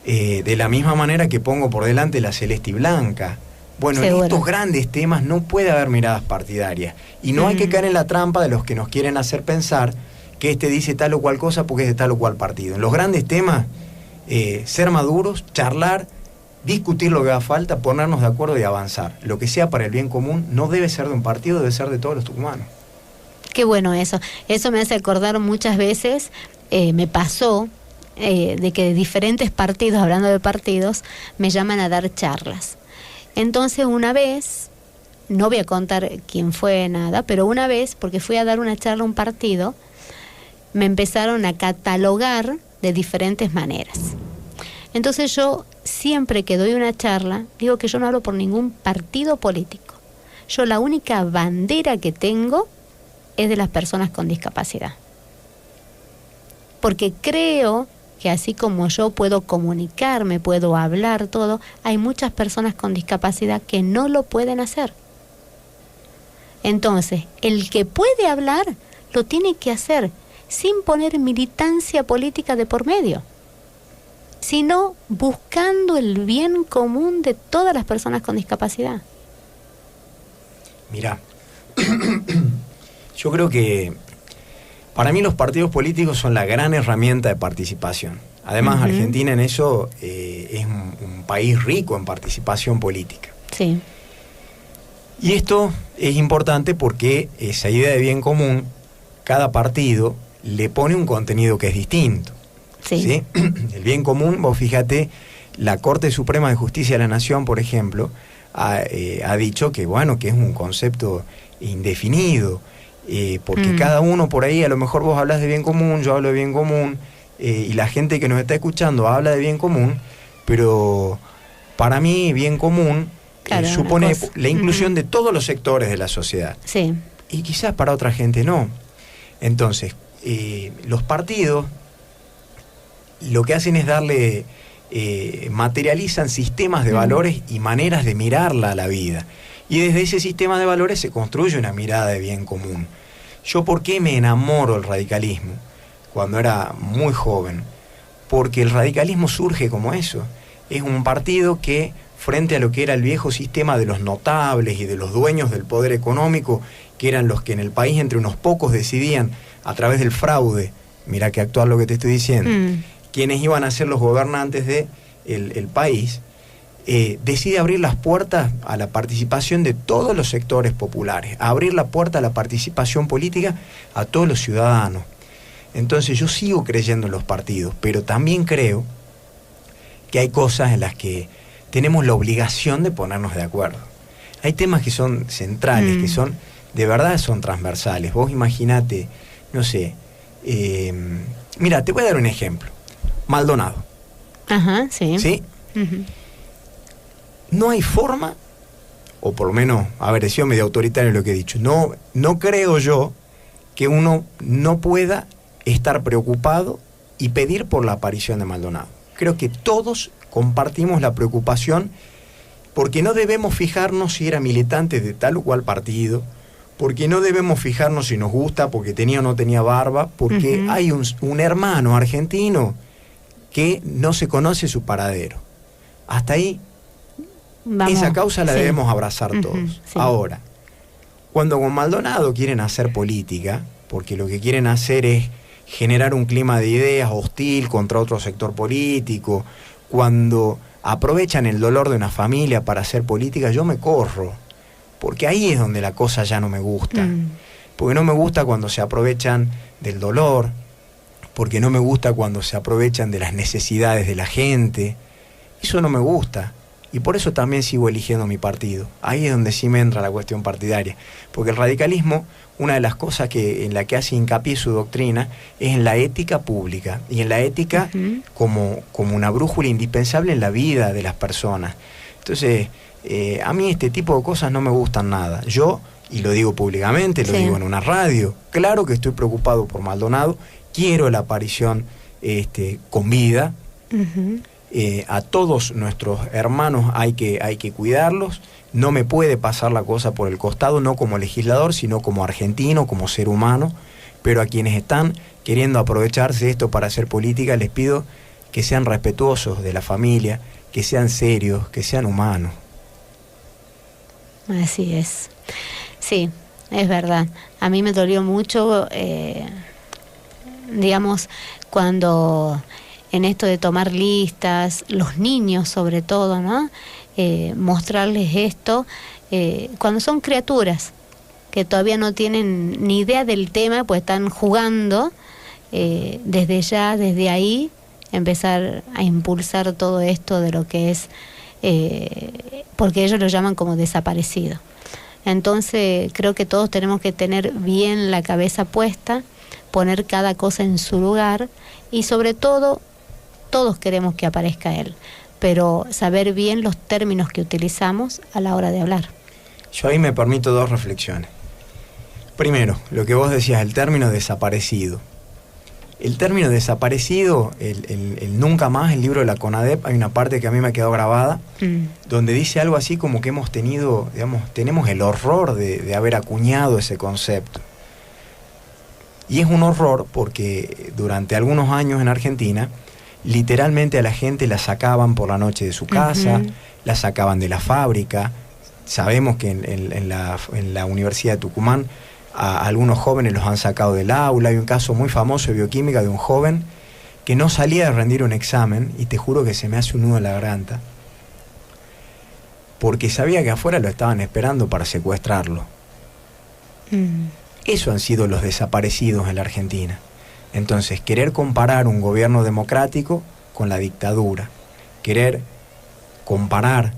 De la misma manera que pongo por delante la celeste y blanca. Bueno, en estos grandes temas no puede haber miradas partidarias. Y no hay que caer en la trampa de los que nos quieren hacer pensar que este dice tal o cual cosa porque es de tal o cual partido. En los grandes temas, ser maduros, charlar, discutir lo que haga falta, ponernos de acuerdo y avanzar. Lo que sea para el bien común no debe ser de un partido, debe ser de todos los tucumanos. Qué bueno eso. Eso me hace acordar muchas veces, me pasó, de que diferentes partidos, hablando de partidos, me llaman a dar charlas. Entonces una vez, no voy a contar quién fue, nada, pero una vez, porque fui a dar una charla a un partido, me empezaron a catalogar de diferentes maneras. Entonces yo, siempre que doy una charla, digo que yo no hablo por ningún partido político. Yo la única bandera que tengo es de las personas con discapacidad. Porque creo que así como yo puedo comunicarme, puedo hablar todo, hay muchas personas con discapacidad que no lo pueden hacer. Entonces, el que puede hablar, lo tiene que hacer sin poner militancia política de por medio, sino buscando el bien común de todas las personas con discapacidad. Mirá, yo creo que para mí los partidos políticos son la gran herramienta de participación. Además, Argentina en eso es un país rico en participación política. Sí. Y esto es importante porque esa idea de bien común, cada partido le pone un contenido que es distinto. Sí. El bien común, vos fíjate, la Corte Suprema de Justicia de la Nación, por ejemplo, ha dicho que, bueno, que es un concepto indefinido. Porque cada uno por ahí, a lo mejor vos hablas de bien común, yo hablo de bien común, y la gente que nos está escuchando habla de bien común, pero para mí bien común supone la inclusión de todos los sectores de la sociedad. Sí. Y quizás para otra gente no. Entonces, los partidos lo que hacen es darle, materializan sistemas de valores y maneras de mirarla a la vida. Y desde ese sistema de valores se construye una mirada de bien común. ¿Yo por qué me enamoro del radicalismo cuando era muy joven? Porque el radicalismo surge como eso. Es un partido que, frente a lo que era el viejo sistema de los notables y de los dueños del poder económico, que eran los que en el país entre unos pocos decidían a través del fraude, mira que actual lo que te estoy diciendo, quienes iban a ser los gobernantes del país, decide abrir las puertas a la participación de todos los sectores populares, abrir la puerta a la participación política a todos los ciudadanos. Entonces yo sigo creyendo en los partidos, pero también creo que hay cosas en las que tenemos la obligación de ponernos de acuerdo. Hay temas que son centrales, que son, de verdad son transversales. Vos imaginate, no sé, mira, te voy a dar un ejemplo. Maldonado. Ajá, sí. ¿Sí? No hay forma, o por lo menos, a ver, he sido medio autoritario lo que he dicho, no creo yo que uno no pueda estar preocupado y pedir por la aparición de Maldonado. Creo que todos compartimos la preocupación, porque no debemos fijarnos si era militante de tal o cual partido, porque no debemos fijarnos si nos gusta, porque tenía o no tenía barba, porque hay un hermano argentino que no se conoce su paradero. Hasta ahí, esa causa la debemos abrazar todos. Sí. Ahora, cuando con Maldonado quieren hacer política, porque lo que quieren hacer es generar un clima de ideas hostil contra otro sector político, cuando aprovechan el dolor de una familia para hacer política, yo me corro, porque ahí es donde la cosa ya no me gusta. Porque no me gusta cuando se aprovechan del dolor, porque no me gusta cuando se aprovechan de las necesidades de la gente. Eso no me gusta. Y por eso también sigo eligiendo mi partido. Ahí es donde sí me entra la cuestión partidaria. Porque el radicalismo, una de las cosas en la que hace hincapié su doctrina, es en la ética pública. Y en la ética como una brújula indispensable en la vida de las personas. Entonces, a mí este tipo de cosas no me gustan nada. Yo, y lo digo públicamente, lo digo en una radio, claro que estoy preocupado por Maldonado, quiero la aparición con vida. A todos nuestros hermanos hay que cuidarlos, no me puede pasar la cosa por el costado, no como legislador, sino como argentino, como ser humano, pero a quienes están queriendo aprovecharse de esto para hacer política, les pido que sean respetuosos de la familia, que sean serios, que sean humanos. Así es. Sí, es verdad. A mí me dolió mucho, digamos, cuando en esto de tomar listas, los niños sobre todo, ¿no? Mostrarles esto, cuando son criaturas que todavía no tienen ni idea del tema, pues están jugando, desde ahí, empezar a impulsar todo esto de lo que es, porque ellos lo llaman como desaparecido. Entonces creo que todos tenemos que tener bien la cabeza puesta, poner cada cosa en su lugar y sobre todo, todos queremos que aparezca él, pero saber bien los términos que utilizamos a la hora de hablar. Yo ahí me permito dos reflexiones. Primero, lo que vos decías, el término desaparecido. El término desaparecido, el nunca más, el libro de la CONADEP, hay una parte que a mí me ha quedado grabada, donde dice algo así como que hemos tenido, digamos, tenemos el horror de haber acuñado ese concepto. Y es un horror porque durante algunos años en Argentina, literalmente a la gente la sacaban por la noche de su casa, la sacaban de la fábrica. Sabemos que en la Universidad de Tucumán a algunos jóvenes los han sacado del aula. Hay un caso muy famoso de bioquímica de un joven que no salía de rendir un examen, y te juro que se me hace un nudo en la garganta, porque sabía que afuera lo estaban esperando para secuestrarlo. Eso han sido los desaparecidos en la Argentina. Entonces, querer comparar un gobierno democrático con la dictadura, querer comparar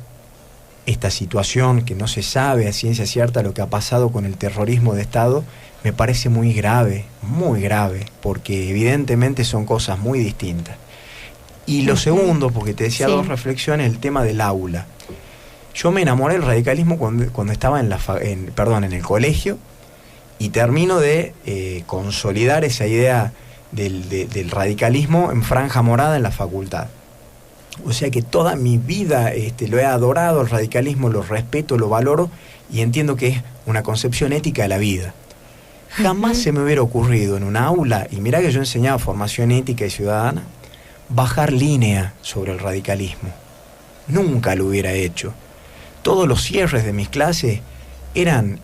esta situación que no se sabe a ciencia cierta lo que ha pasado con el terrorismo de Estado, me parece muy grave, porque evidentemente son cosas muy distintas. Y lo segundo, porque te decía dos reflexiones, el tema del aula. Yo me enamoré del radicalismo cuando estaba en el colegio, y termino de consolidar esa idea del radicalismo en franja morada en la facultad. O sea que toda mi vida lo he adorado, el radicalismo, lo respeto, lo valoro, y entiendo que es una concepción ética de la vida. Jamás se me hubiera ocurrido en un aula, y mirá que yo enseñaba formación ética y ciudadana, bajar línea sobre el radicalismo. Nunca lo hubiera hecho. Todos los cierres de mis clases eran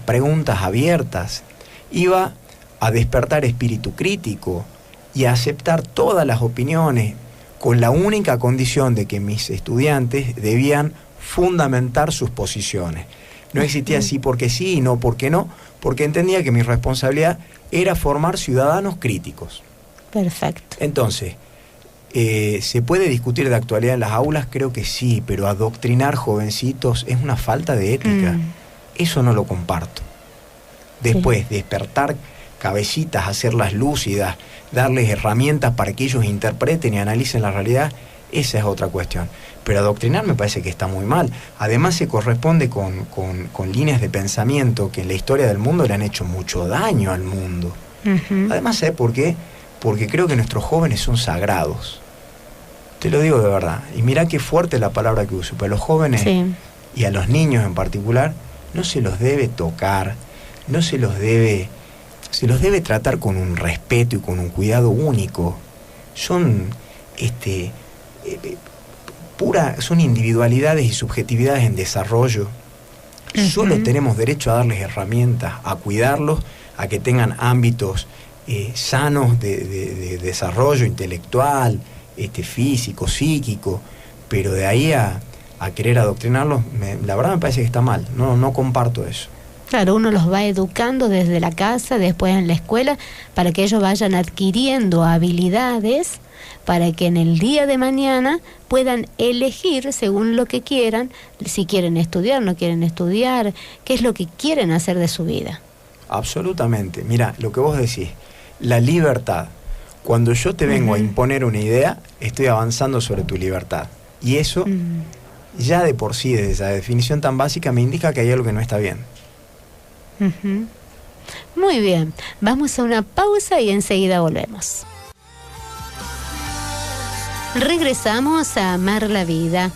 preguntas abiertas. Iba a despertar espíritu crítico y a aceptar todas las opiniones, con la única condición de que mis estudiantes debían fundamentar sus posiciones. No existía sí porque sí y no porque no, porque entendía que mi responsabilidad era formar ciudadanos críticos. Perfecto. Entonces, ¿se puede discutir de actualidad en las aulas? Creo que sí, pero adoctrinar jovencitos es una falta de ética. Eso no lo comparto. Después, despertar cabecitas, hacerlas lúcidas, darles herramientas para que ellos interpreten y analicen la realidad, esa es otra cuestión. Pero adoctrinar me parece que está muy mal. Además se corresponde con líneas de pensamiento que en la historia del mundo le han hecho mucho daño al mundo. Además, ¿sabes por qué? Porque creo que nuestros jóvenes son sagrados. Te lo digo de verdad. Y mirá qué fuerte la palabra que uso. Pero los jóvenes, y a los niños en particular, no se los debe tocar, se los debe tratar con un respeto y con un cuidado único. Son son individualidades y subjetividades en desarrollo. Solo tenemos derecho a darles herramientas, a cuidarlos, a que tengan ámbitos sanos de desarrollo intelectual, físico, psíquico, pero de ahí a querer adoctrinarlos, la verdad me parece que está mal, no comparto eso. Claro, uno los va educando desde la casa, después en la escuela, para que ellos vayan adquiriendo habilidades para que en el día de mañana puedan elegir según lo que quieran, si quieren estudiar, no quieren estudiar, qué es lo que quieren hacer de su vida. Absolutamente. Mira, lo que vos decís, la libertad. Cuando yo te vengo a imponer una idea, estoy avanzando sobre tu libertad. Y eso, ya de por sí, desde esa definición tan básica, me indica que hay algo que no está bien. Muy bien, vamos a una pausa y enseguida volvemos. Regresamos a Amar la Vida.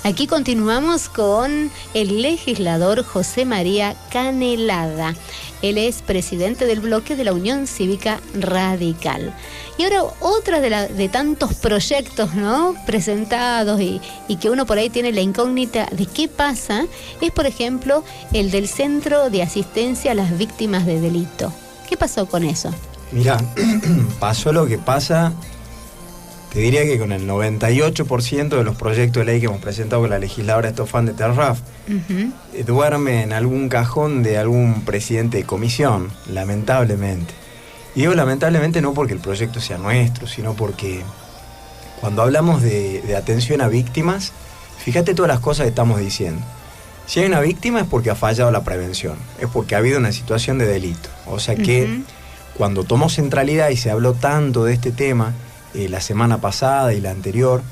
Aquí continuamos con el legislador José María Canelada. Él es presidente del bloque de la Unión Cívica Radical. Y ahora otra de tantos proyectos, ¿no?, presentados y que uno por ahí tiene la incógnita de qué pasa, es por ejemplo el del Centro de Asistencia a las Víctimas de Delito. ¿Qué pasó con eso? Mira, pasó lo que pasa, te diría que con el 98% de los proyectos de ley que hemos presentado con la legisladora Estofan de Terraf, duerme en algún cajón de algún presidente de comisión, lamentablemente. Y digo lamentablemente no porque el proyecto sea nuestro, sino porque cuando hablamos de atención a víctimas, fíjate todas las cosas que estamos diciendo. Si hay una víctima es porque ha fallado la prevención, es porque ha habido una situación de delito. O sea que cuando tomó centralidad y se habló tanto de este tema, la semana pasada y la anterior,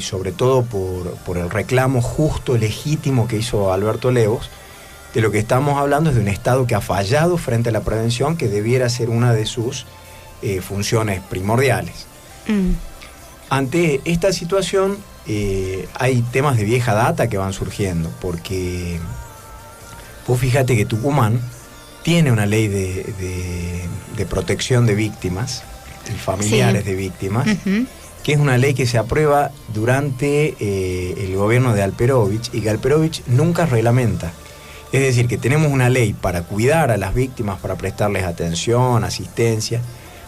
sobre todo por el reclamo justo, legítimo que hizo Alberto Levos, de lo que estamos hablando es de un Estado que ha fallado frente a la prevención, que debiera ser una de sus funciones primordiales. Ante esta situación hay temas de vieja data que van surgiendo, porque vos fíjate que Tucumán tiene una ley de protección de víctimas y familiares de víctimas, que es una ley que se aprueba durante el gobierno de Alperovich y que Alperovich nunca reglamenta. Es decir, que tenemos una ley para cuidar a las víctimas, para prestarles atención, asistencia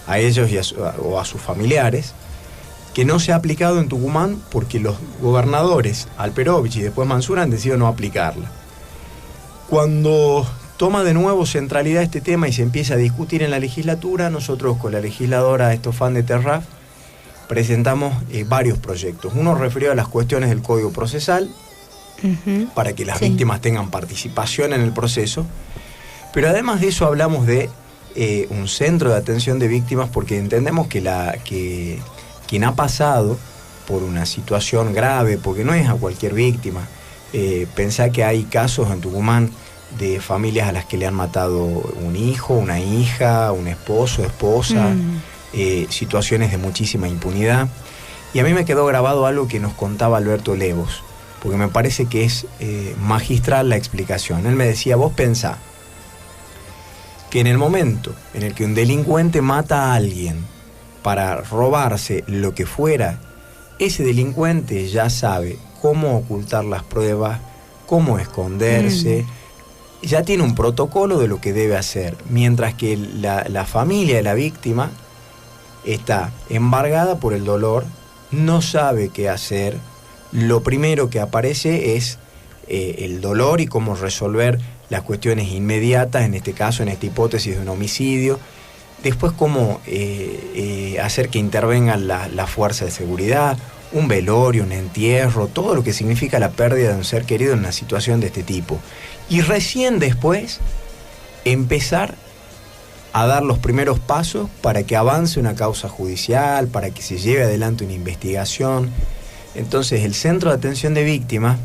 a ellos y o a sus familiares, que no se ha aplicado en Tucumán porque los gobernadores Alperovich y después Mansura han decidido no aplicarla. Cuando toma de nuevo centralidad este tema y se empieza a discutir en la legislatura, nosotros con la legisladora Estofan de Terraf presentamos varios proyectos. Uno referido a las cuestiones del Código Procesal, para que las víctimas tengan participación en el proceso, pero además de eso hablamos de un centro de atención de víctimas, porque entendemos que quien ha pasado por una situación grave, porque no es a cualquier víctima, pensá que hay casos en Tucumán de familias a las que le han matado un hijo, una hija, un esposo, esposa, situaciones de muchísima impunidad. Y a mí me quedó grabado algo que nos contaba Alberto Levos, porque me parece que es magistral la explicación. Él me decía, vos pensá que en el momento en el que un delincuente mata a alguien para robarse lo que fuera, ese delincuente ya sabe cómo ocultar las pruebas, cómo esconderse, ya tiene un protocolo de lo que debe hacer, mientras que la familia de la víctima está embargada por el dolor, no sabe qué hacer. Lo primero que aparece es el dolor y cómo resolver las cuestiones inmediatas, en este caso, en esta hipótesis de un homicidio. Después cómo hacer que intervengan la fuerza de seguridad, un velorio, un entierro, todo lo que significa la pérdida de un ser querido en una situación de este tipo. Y recién después empezar a dar los primeros pasos para que avance una causa judicial, para que se lleve adelante una investigación. Entonces el Centro de Atención de Víctimas,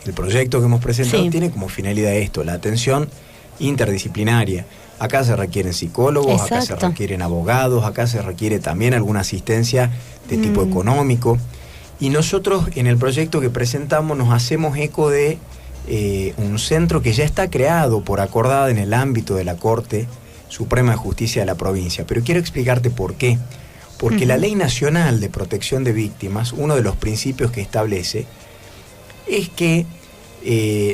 el proyecto que hemos presentado, tiene como finalidad esto, la atención interdisciplinaria. Acá se requieren psicólogos, acá se requieren abogados, acá se requiere también alguna asistencia de tipo económico. Y nosotros en el proyecto que presentamos nos hacemos eco de un centro que ya está creado por acordada en el ámbito de la Corte Suprema de Justicia de la provincia. Pero quiero explicarte por qué. Porque la Ley Nacional de Protección de Víctimas, uno de los principios que establece es que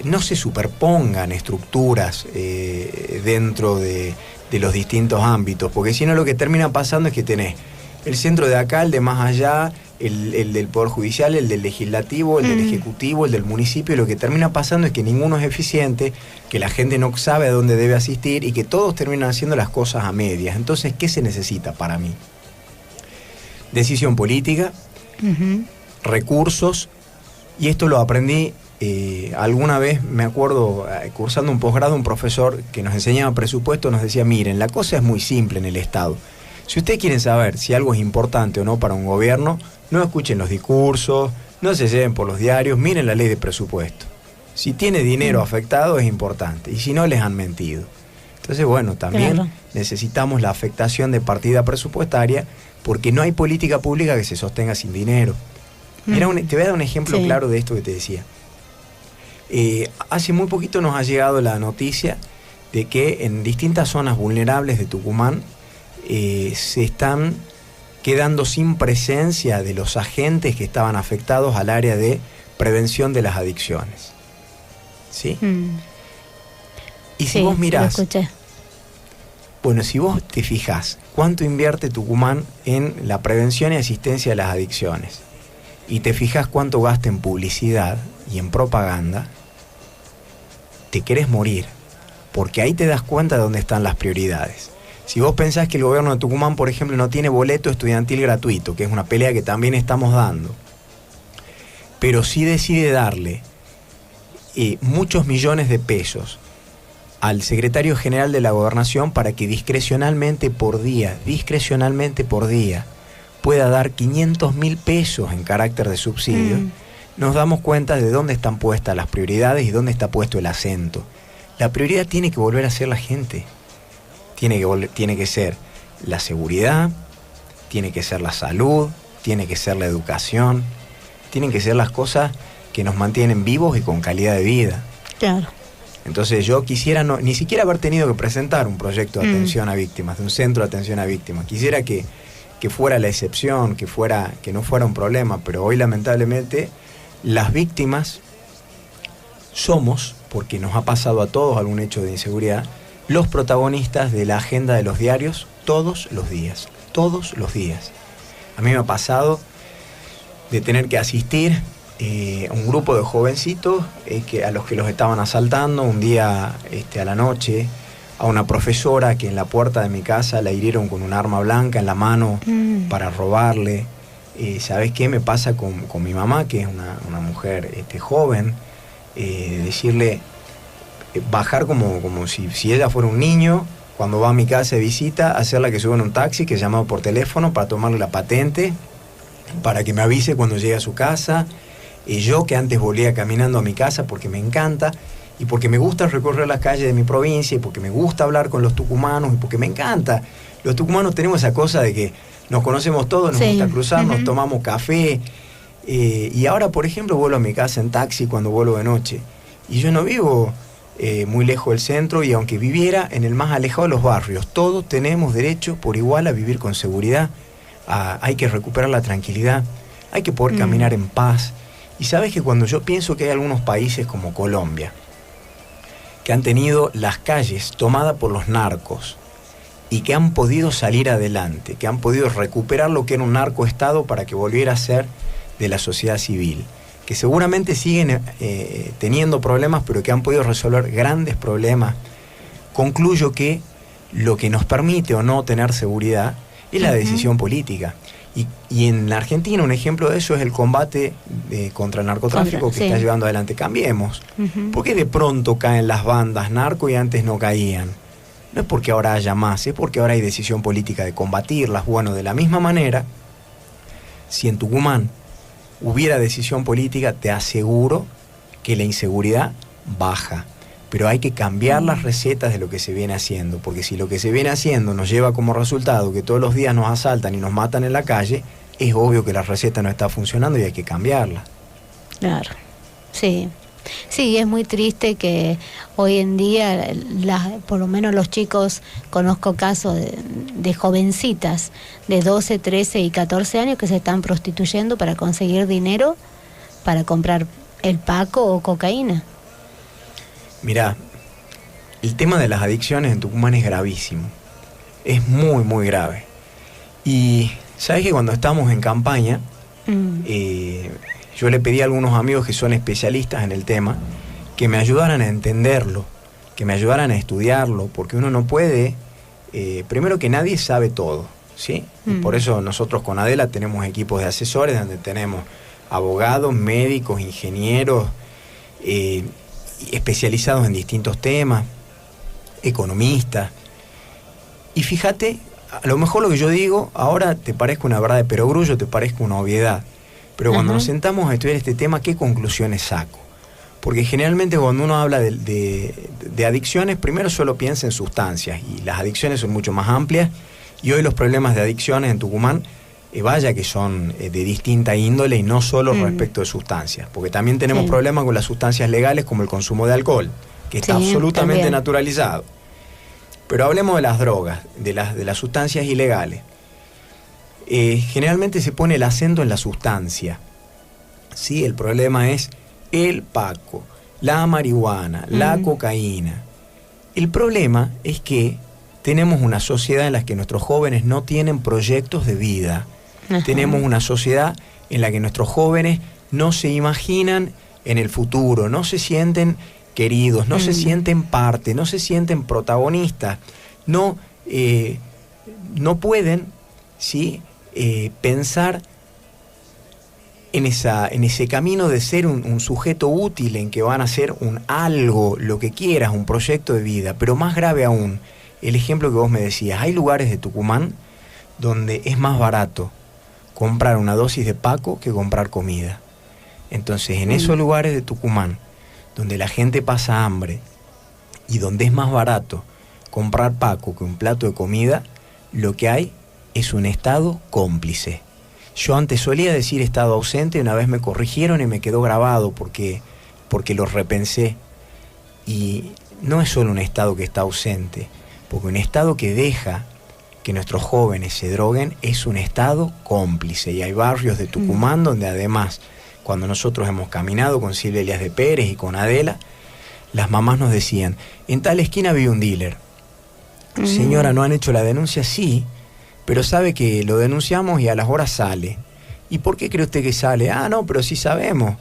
no se superpongan estructuras dentro de de los distintos ámbitos, porque si no lo que termina pasando es que tenés el centro de acá, el de más allá, el del Poder Judicial, el del Legislativo, el del Ejecutivo, el del municipio, y lo que termina pasando es que ninguno es eficiente, que la gente no sabe a dónde debe asistir y que todos terminan haciendo las cosas a medias. Entonces, ¿qué se necesita para mí? Decisión política, recursos, y esto lo aprendí alguna vez, me acuerdo, cursando un posgrado, un profesor que nos enseñaba presupuesto nos decía, miren, la cosa es muy simple en el Estado. Si ustedes quieren saber si algo es importante o no para un gobierno, no escuchen los discursos, no se lleven por los diarios, miren la ley de presupuesto. Si tiene dinero afectado es importante, y si no, les han mentido. Entonces, bueno, también necesitamos la afectación de partida presupuestaria, porque no hay política pública que se sostenga sin dinero. Mira, te voy a dar un ejemplo claro de esto que te decía. Hace muy poquito nos ha llegado la noticia de que en distintas zonas vulnerables de Tucumán se están quedando sin presencia de los agentes que estaban afectados al área de prevención de las adicciones. ¿Sí? Y si vos mirás, bueno, si vos te fijás cuánto invierte Tucumán en la prevención y asistencia de las adicciones, y te fijás cuánto gasta en publicidad y en propaganda, te querés morir, porque ahí te das cuenta de dónde están las prioridades. Si vos pensás que el gobierno de Tucumán, por ejemplo, no tiene boleto estudiantil gratuito, que es una pelea que también estamos dando, pero sí decide darle muchos millones de pesos al secretario general de la Gobernación para que discrecionalmente por día, pueda dar 500.000 pesos en carácter de subsidio, nos damos cuenta de dónde están puestas las prioridades y dónde está puesto el acento. La prioridad tiene que volver a ser la gente. Tiene que ser la seguridad, tiene que ser la salud, tiene que ser la educación, tienen que ser las cosas que nos mantienen vivos y con calidad de vida. Claro. Entonces yo quisiera ni siquiera haber tenido que presentar un proyecto de atención a víctimas, de un centro de atención a víctimas. Quisiera que fuera la excepción, que no fuera un problema, pero hoy lamentablemente las víctimas somos, porque nos ha pasado a todos algún hecho de inseguridad, los protagonistas de la agenda de los diarios todos los días. A mí me ha pasado de tener que asistir a un grupo de jovencitos a los que los estaban asaltando un día a la noche, a una profesora que en la puerta de mi casa la hirieron con un arma blanca en la mano para robarle. ¿Sabes qué me pasa con mi mamá, que es una mujer joven? Decirle, bajar como si ella fuera un niño, cuando va a mi casa de visita, hacerla que suba en un taxi, que he llamado por teléfono para tomarle la patente, para que me avise cuando llegue a su casa. Yo, que antes volvía caminando a mi casa porque me encanta, y porque me gusta recorrer las calles de mi provincia, y porque me gusta hablar con los tucumanos, y porque me encanta. Los tucumanos tenemos esa cosa de que nos conocemos todos, nos gusta cruzarnos, tomamos café. Y ahora, por ejemplo, vuelvo a mi casa en taxi cuando vuelvo de noche. Y yo no vivo muy lejos del centro, y aunque viviera en el más alejado de los barrios, todos tenemos derecho por igual a vivir con seguridad. Hay que recuperar la tranquilidad, hay que poder caminar en paz. Y sabes que cuando yo pienso que hay algunos países como Colombia, que han tenido las calles tomadas por los narcos y que han podido salir adelante, que han podido recuperar lo que era un narcoestado para que volviera a ser de la sociedad civil, que seguramente siguen teniendo problemas, pero que han podido resolver grandes problemas, concluyo que lo que nos permite o no tener seguridad es la decisión política. Y en Argentina un ejemplo de eso es el combate contra el narcotráfico que está llevando adelante Cambiemos. ¿Por qué de pronto caen las bandas narco y antes no caían? No es porque ahora haya más, es porque ahora hay decisión política de combatirlas. Bueno, de la misma manera, si en Tucumán hubiera decisión política, te aseguro que la inseguridad baja. Pero hay que cambiar las recetas de lo que se viene haciendo, porque si lo que se viene haciendo nos lleva como resultado que todos los días nos asaltan y nos matan en la calle, es obvio que la receta no está funcionando y hay que cambiarla. Claro, sí. Sí, es muy triste que hoy en día, por lo menos los chicos, conozco casos de jovencitas de 12, 13 y 14 años que se están prostituyendo para conseguir dinero para comprar el paco o cocaína. Mirá, el tema de las adicciones en Tucumán es gravísimo. es muy, muy grave. Y sabes que cuando estamos en campaña, yo le pedí a algunos amigos que son especialistas en el tema que me ayudaran a entenderlo, que me ayudaran a estudiarlo, porque uno no puede, primero que nadie sabe todo, ¿sí? Y por eso nosotros con Adela tenemos equipos de asesores donde tenemos abogados, médicos, ingenieros, especializados en distintos temas, economistas. Y fíjate, a lo mejor lo que yo digo ahora te parezca una verdad de perogrullo, te parezca una obviedad, pero cuando nos sentamos a estudiar este tema, ¿qué conclusiones saco? Porque generalmente cuando uno habla de adicciones, primero solo piensa en sustancias, y las adicciones son mucho más amplias, y hoy los problemas de adicciones en Tucumán, vaya que son de distinta índole y no solo respecto de sustancias, porque también tenemos problemas con las sustancias legales como el consumo de alcohol, que está absolutamente también naturalizado. Pero hablemos de las drogas, de las sustancias ilegales. Generalmente se pone el acento en la sustancia, ¿sí? El problema es el paco, la marihuana, la cocaína. El problema es que tenemos una sociedad en la que nuestros jóvenes no tienen proyectos de vida. Tenemos una sociedad en la que nuestros jóvenes no se imaginan en el futuro, no se sienten queridos, no se sienten parte, no se sienten protagonistas, no pueden, ¿sí? Pensar en ese camino de ser un sujeto útil, en que van a ser un algo, lo que quieras, un proyecto de vida. Pero más grave aún, el ejemplo que vos me decías, hay lugares de Tucumán donde es más barato comprar una dosis de paco que comprar comida. Entonces, en esos lugares de Tucumán, donde la gente pasa hambre y donde es más barato comprar paco que un plato de comida, lo que hay es un Estado cómplice. Yo antes solía decir Estado ausente, y una vez me corrigieron y me quedó grabado porque lo repensé. Y no es solo un Estado que está ausente, porque un Estado que deja que nuestros jóvenes se droguen es un Estado cómplice. Y hay barrios de Tucumán donde además, cuando nosotros hemos caminado con Silvia Elías de Pérez y con Adela, las mamás nos decían, en tal esquina había un dealer. Señora, ¿no han hecho la denuncia? Sí, pero sabe que lo denunciamos y a las horas sale. ¿Y por qué cree usted que sale? Ah, no, pero sí sabemos,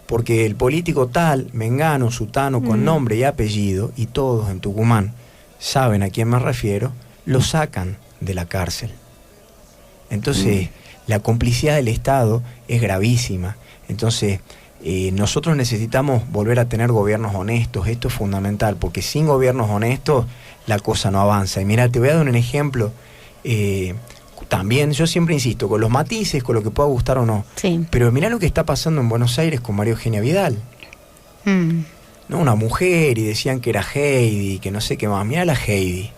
porque el político tal, mengano, sutano, con nombre y apellido, y todos en Tucumán saben a quién me refiero, lo sacan de la cárcel. Entonces, la complicidad del Estado es gravísima. Entonces, nosotros necesitamos volver a tener gobiernos honestos. Esto es fundamental, porque sin gobiernos honestos la cosa no avanza. Y mira, te voy a dar un ejemplo. También, yo siempre insisto, con los matices, con lo que pueda gustar o no. Sí. Pero mirá lo que está pasando en Buenos Aires con María Eugenia Vidal. ¿No? Una mujer, y decían que era Heidi, que no sé qué más. Mirá la Heidi.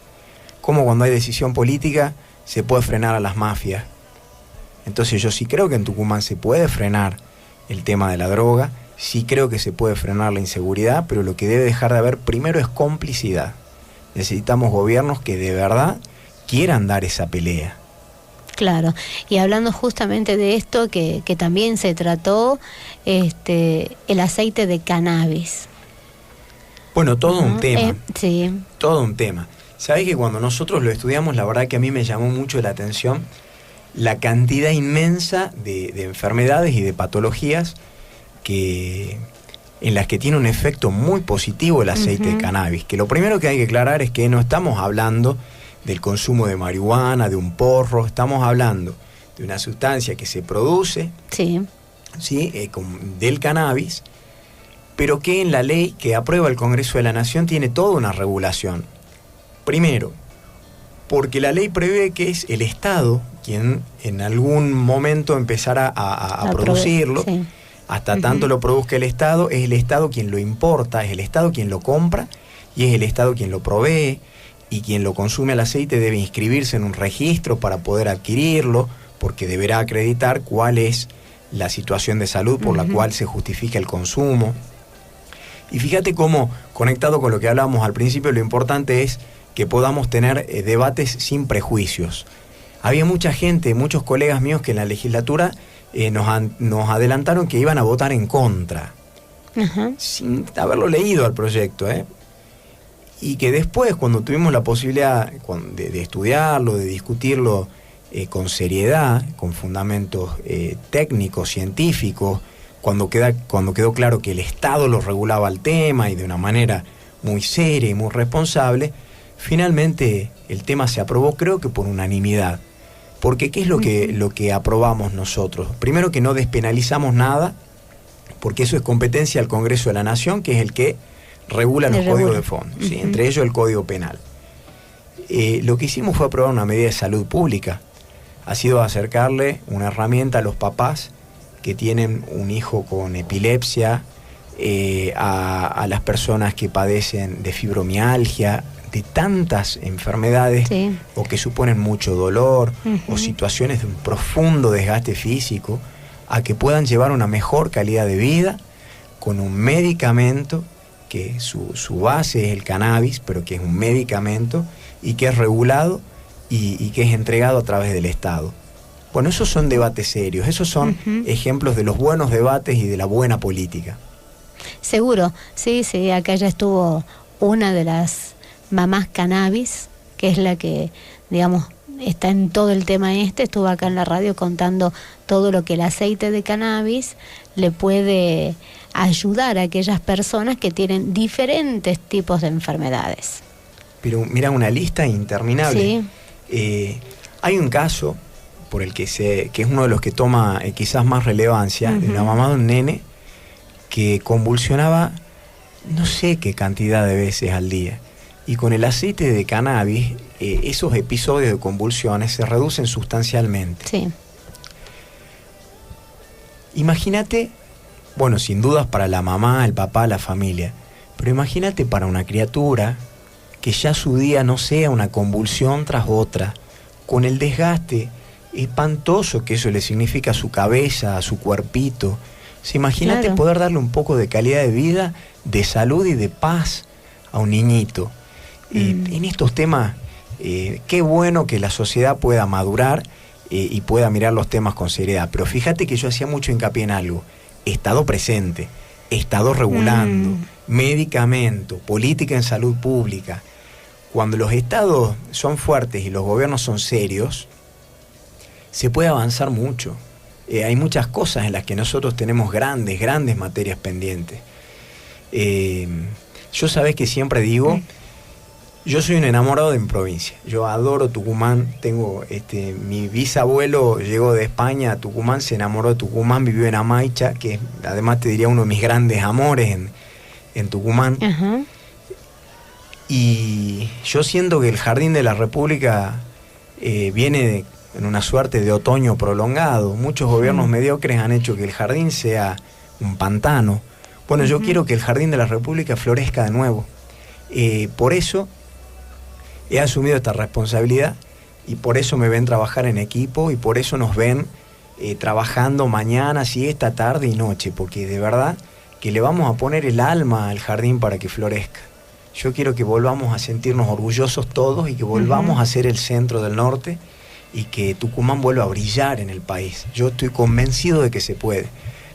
Cómo cuando hay decisión política se puede frenar a las mafias. Entonces yo sí creo que en Tucumán se puede frenar el tema de la droga, sí creo que se puede frenar la inseguridad, pero lo que debe dejar de haber primero es complicidad. Necesitamos gobiernos que de verdad quieran dar esa pelea. Claro, y hablando justamente de esto, que también se trató el aceite de cannabis. Bueno, todo un tema. Sí. Todo un tema. ¿Sabés que cuando nosotros lo estudiamos, la verdad que a mí me llamó mucho la atención la cantidad inmensa de enfermedades y de patologías en las que tiene un efecto muy positivo el aceite de cannabis? Que lo primero que hay que aclarar es que no estamos hablando del consumo de marihuana, de un porro, estamos hablando de una sustancia que se produce del cannabis, pero que en la ley que aprueba el Congreso de la Nación tiene toda una regulación. Primero, porque la ley prevé que es el Estado quien en algún momento empezará a producirlo. Sí. Hasta tanto lo produzca el Estado, es el Estado quien lo importa, es el Estado quien lo compra y es el Estado quien lo provee, y quien lo consume al aceite debe inscribirse en un registro para poder adquirirlo, porque deberá acreditar cuál es la situación de salud por la cual se justifica el consumo. Y fíjate cómo, conectado con lo que hablábamos al principio, lo importante es que podamos tener debates sin prejuicios. Había mucha gente, muchos colegas míos que en la legislatura nos adelantaron que iban a votar en contra, sin haberlo leído al proyecto, y que después, cuando tuvimos la posibilidad de estudiarlo, de discutirlo con seriedad, con fundamentos técnicos, científicos, cuando quedó claro que el Estado lo regulaba el tema y de una manera muy seria y muy responsable, finalmente el tema se aprobó, creo que por unanimidad. Porque ¿qué es lo que aprobamos nosotros? Primero, que no despenalizamos nada, porque eso es competencia del Congreso de la Nación, que es el que regula los códigos de fondo, ¿sí? Entre ellos el Código Penal. Lo que hicimos fue aprobar una medida de salud pública. Ha sido acercarle una herramienta a los papás que tienen un hijo con epilepsia, a las personas que padecen de fibromialgia, de tantas enfermedades, sí, o que suponen mucho dolor, o situaciones de un profundo desgaste físico, a que puedan llevar una mejor calidad de vida con un medicamento que su base es el cannabis, pero que es un medicamento y que es regulado y que es entregado a través del Estado. Bueno, esos son debates serios, esos son ejemplos de los buenos debates y de la buena política. Seguro, sí, acá ya estuvo una de las mamás cannabis, que es la que, digamos, está en todo el tema estuvo acá en la radio contando todo lo que el aceite de cannabis le puede ayudar a aquellas personas que tienen diferentes tipos de enfermedades. Pero mira, una lista interminable. Sí. Hay un caso por el que es uno de los que toma quizás más relevancia, de una mamá de un nene que convulsionaba no sé qué cantidad de veces al día. Y con el aceite de cannabis, esos episodios de convulsiones se reducen sustancialmente. Sí. Imagínate, bueno, sin dudas para la mamá, el papá, la familia, pero imagínate para una criatura que ya su día no sea una convulsión tras otra, con el desgaste espantoso que eso le significa a su cabeza, a su cuerpito. Imagínate, claro, poder darle un poco de calidad de vida, de salud y de paz a un niñito. En estos temas, qué bueno que la sociedad pueda madurar y pueda mirar los temas con seriedad. Pero fíjate que yo hacía mucho hincapié en algo: Estado presente, Estado regulando, medicamento, política en salud pública. Cuando los estados son fuertes y los gobiernos son serios, se puede avanzar mucho. Hay muchas cosas en las que nosotros tenemos grandes materias pendientes. Yo sabés que siempre digo, yo soy un enamorado de mi provincia. Yo adoro Tucumán. Tengo mi bisabuelo llegó de España a Tucumán, se enamoró de Tucumán, vivió en Amaicha, que además te diría uno de mis grandes amores en Tucumán. Ajá. Y yo siento que el Jardín de la República viene en una suerte de otoño prolongado. Muchos gobiernos mediocres han hecho que el jardín sea un pantano. Bueno, yo quiero que el Jardín de la República florezca de nuevo. Por eso he asumido esta responsabilidad y por eso me ven trabajar en equipo y por eso nos ven trabajando mañana, siesta, tarde y noche, porque de verdad que le vamos a poner el alma al jardín para que florezca. Yo quiero que volvamos a sentirnos orgullosos todos y que volvamos a ser el centro del norte y que Tucumán vuelva a brillar en el país. Yo estoy convencido de que se puede.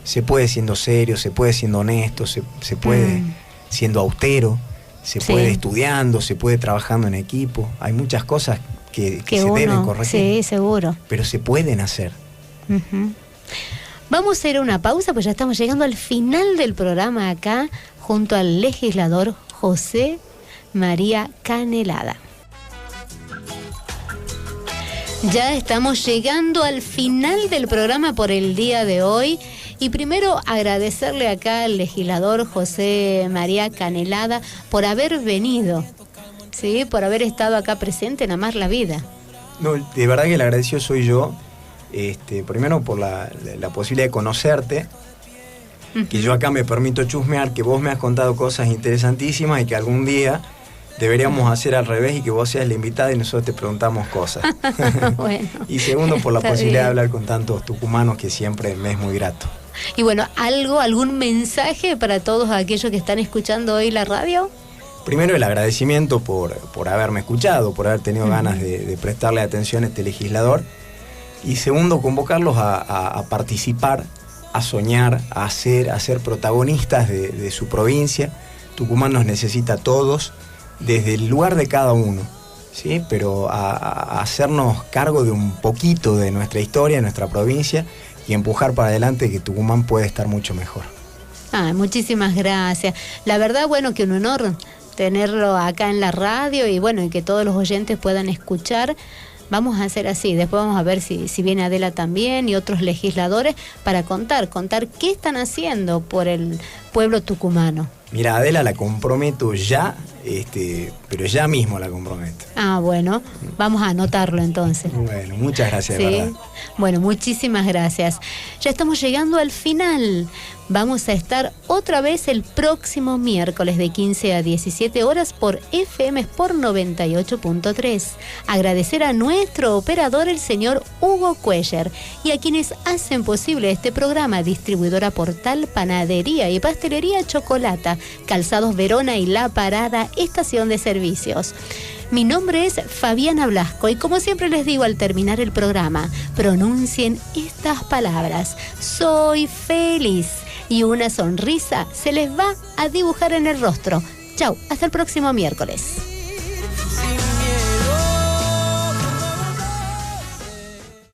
Se puede siendo serio, se puede siendo honesto, se puede siendo austero, se puede estudiando, se puede trabajando en equipo. Hay muchas cosas que se deben corregir. Sí, seguro. Pero se pueden hacer. Vamos a ir a una pausa, pues ya estamos llegando al final del programa acá, junto al legislador José María Canelada. Ya estamos llegando al final del programa por el día de hoy. Y primero agradecerle acá al legislador José María Canelada por haber venido, ¿sí? Por haber estado acá presente en Amar la Vida. No, de verdad que el agradecido soy yo. Primero por la posibilidad de conocerte, que yo acá me permito chusmear, que vos me has contado cosas interesantísimas y que algún día deberíamos hacer al revés y que vos seas la invitada y nosotros te preguntamos cosas. Bueno, y segundo, por la posibilidad de hablar con tantos tucumanos, que siempre me es muy grato. Y bueno, ¿algún mensaje para todos aquellos que están escuchando hoy la radio? Primero, el agradecimiento por haberme escuchado, por haber tenido ganas de prestarle atención a este legislador. Y segundo, convocarlos a participar, a soñar, a ser protagonistas de su provincia. Tucumán nos necesita a todos. desde el lugar de cada uno, ¿sí? Pero a hacernos cargo de un poquito de nuestra historia, de nuestra provincia, y empujar para adelante que Tucumán puede estar mucho mejor. Muchísimas gracias. La verdad, bueno, que un honor tenerlo acá en la radio y bueno, y que todos los oyentes puedan escuchar. Vamos a hacer así, después vamos a ver si viene Adela también y otros legisladores para contar qué están haciendo por el pueblo tucumano. Mira, Adela la comprometo ya, pero ya mismo la comprometo. Bueno, vamos a anotarlo entonces. Bueno, muchas gracias, sí. De verdad. Bueno, muchísimas gracias. Ya estamos llegando al final. Vamos a estar otra vez el próximo miércoles de 15 a 17 horas por FM Sport 98.3. Agradecer a nuestro operador, el señor Hugo Cuellar, y a quienes hacen posible este programa: Distribuidora Portal, Panadería y Pastelería Chocolata, Calzados Verona y La Parada, estación de servicios. Mi nombre es Fabiana Blasco y como siempre les digo al terminar el programa, pronuncien estas palabras: soy feliz, y una sonrisa se les va a dibujar en el rostro. Chau, hasta el próximo miércoles.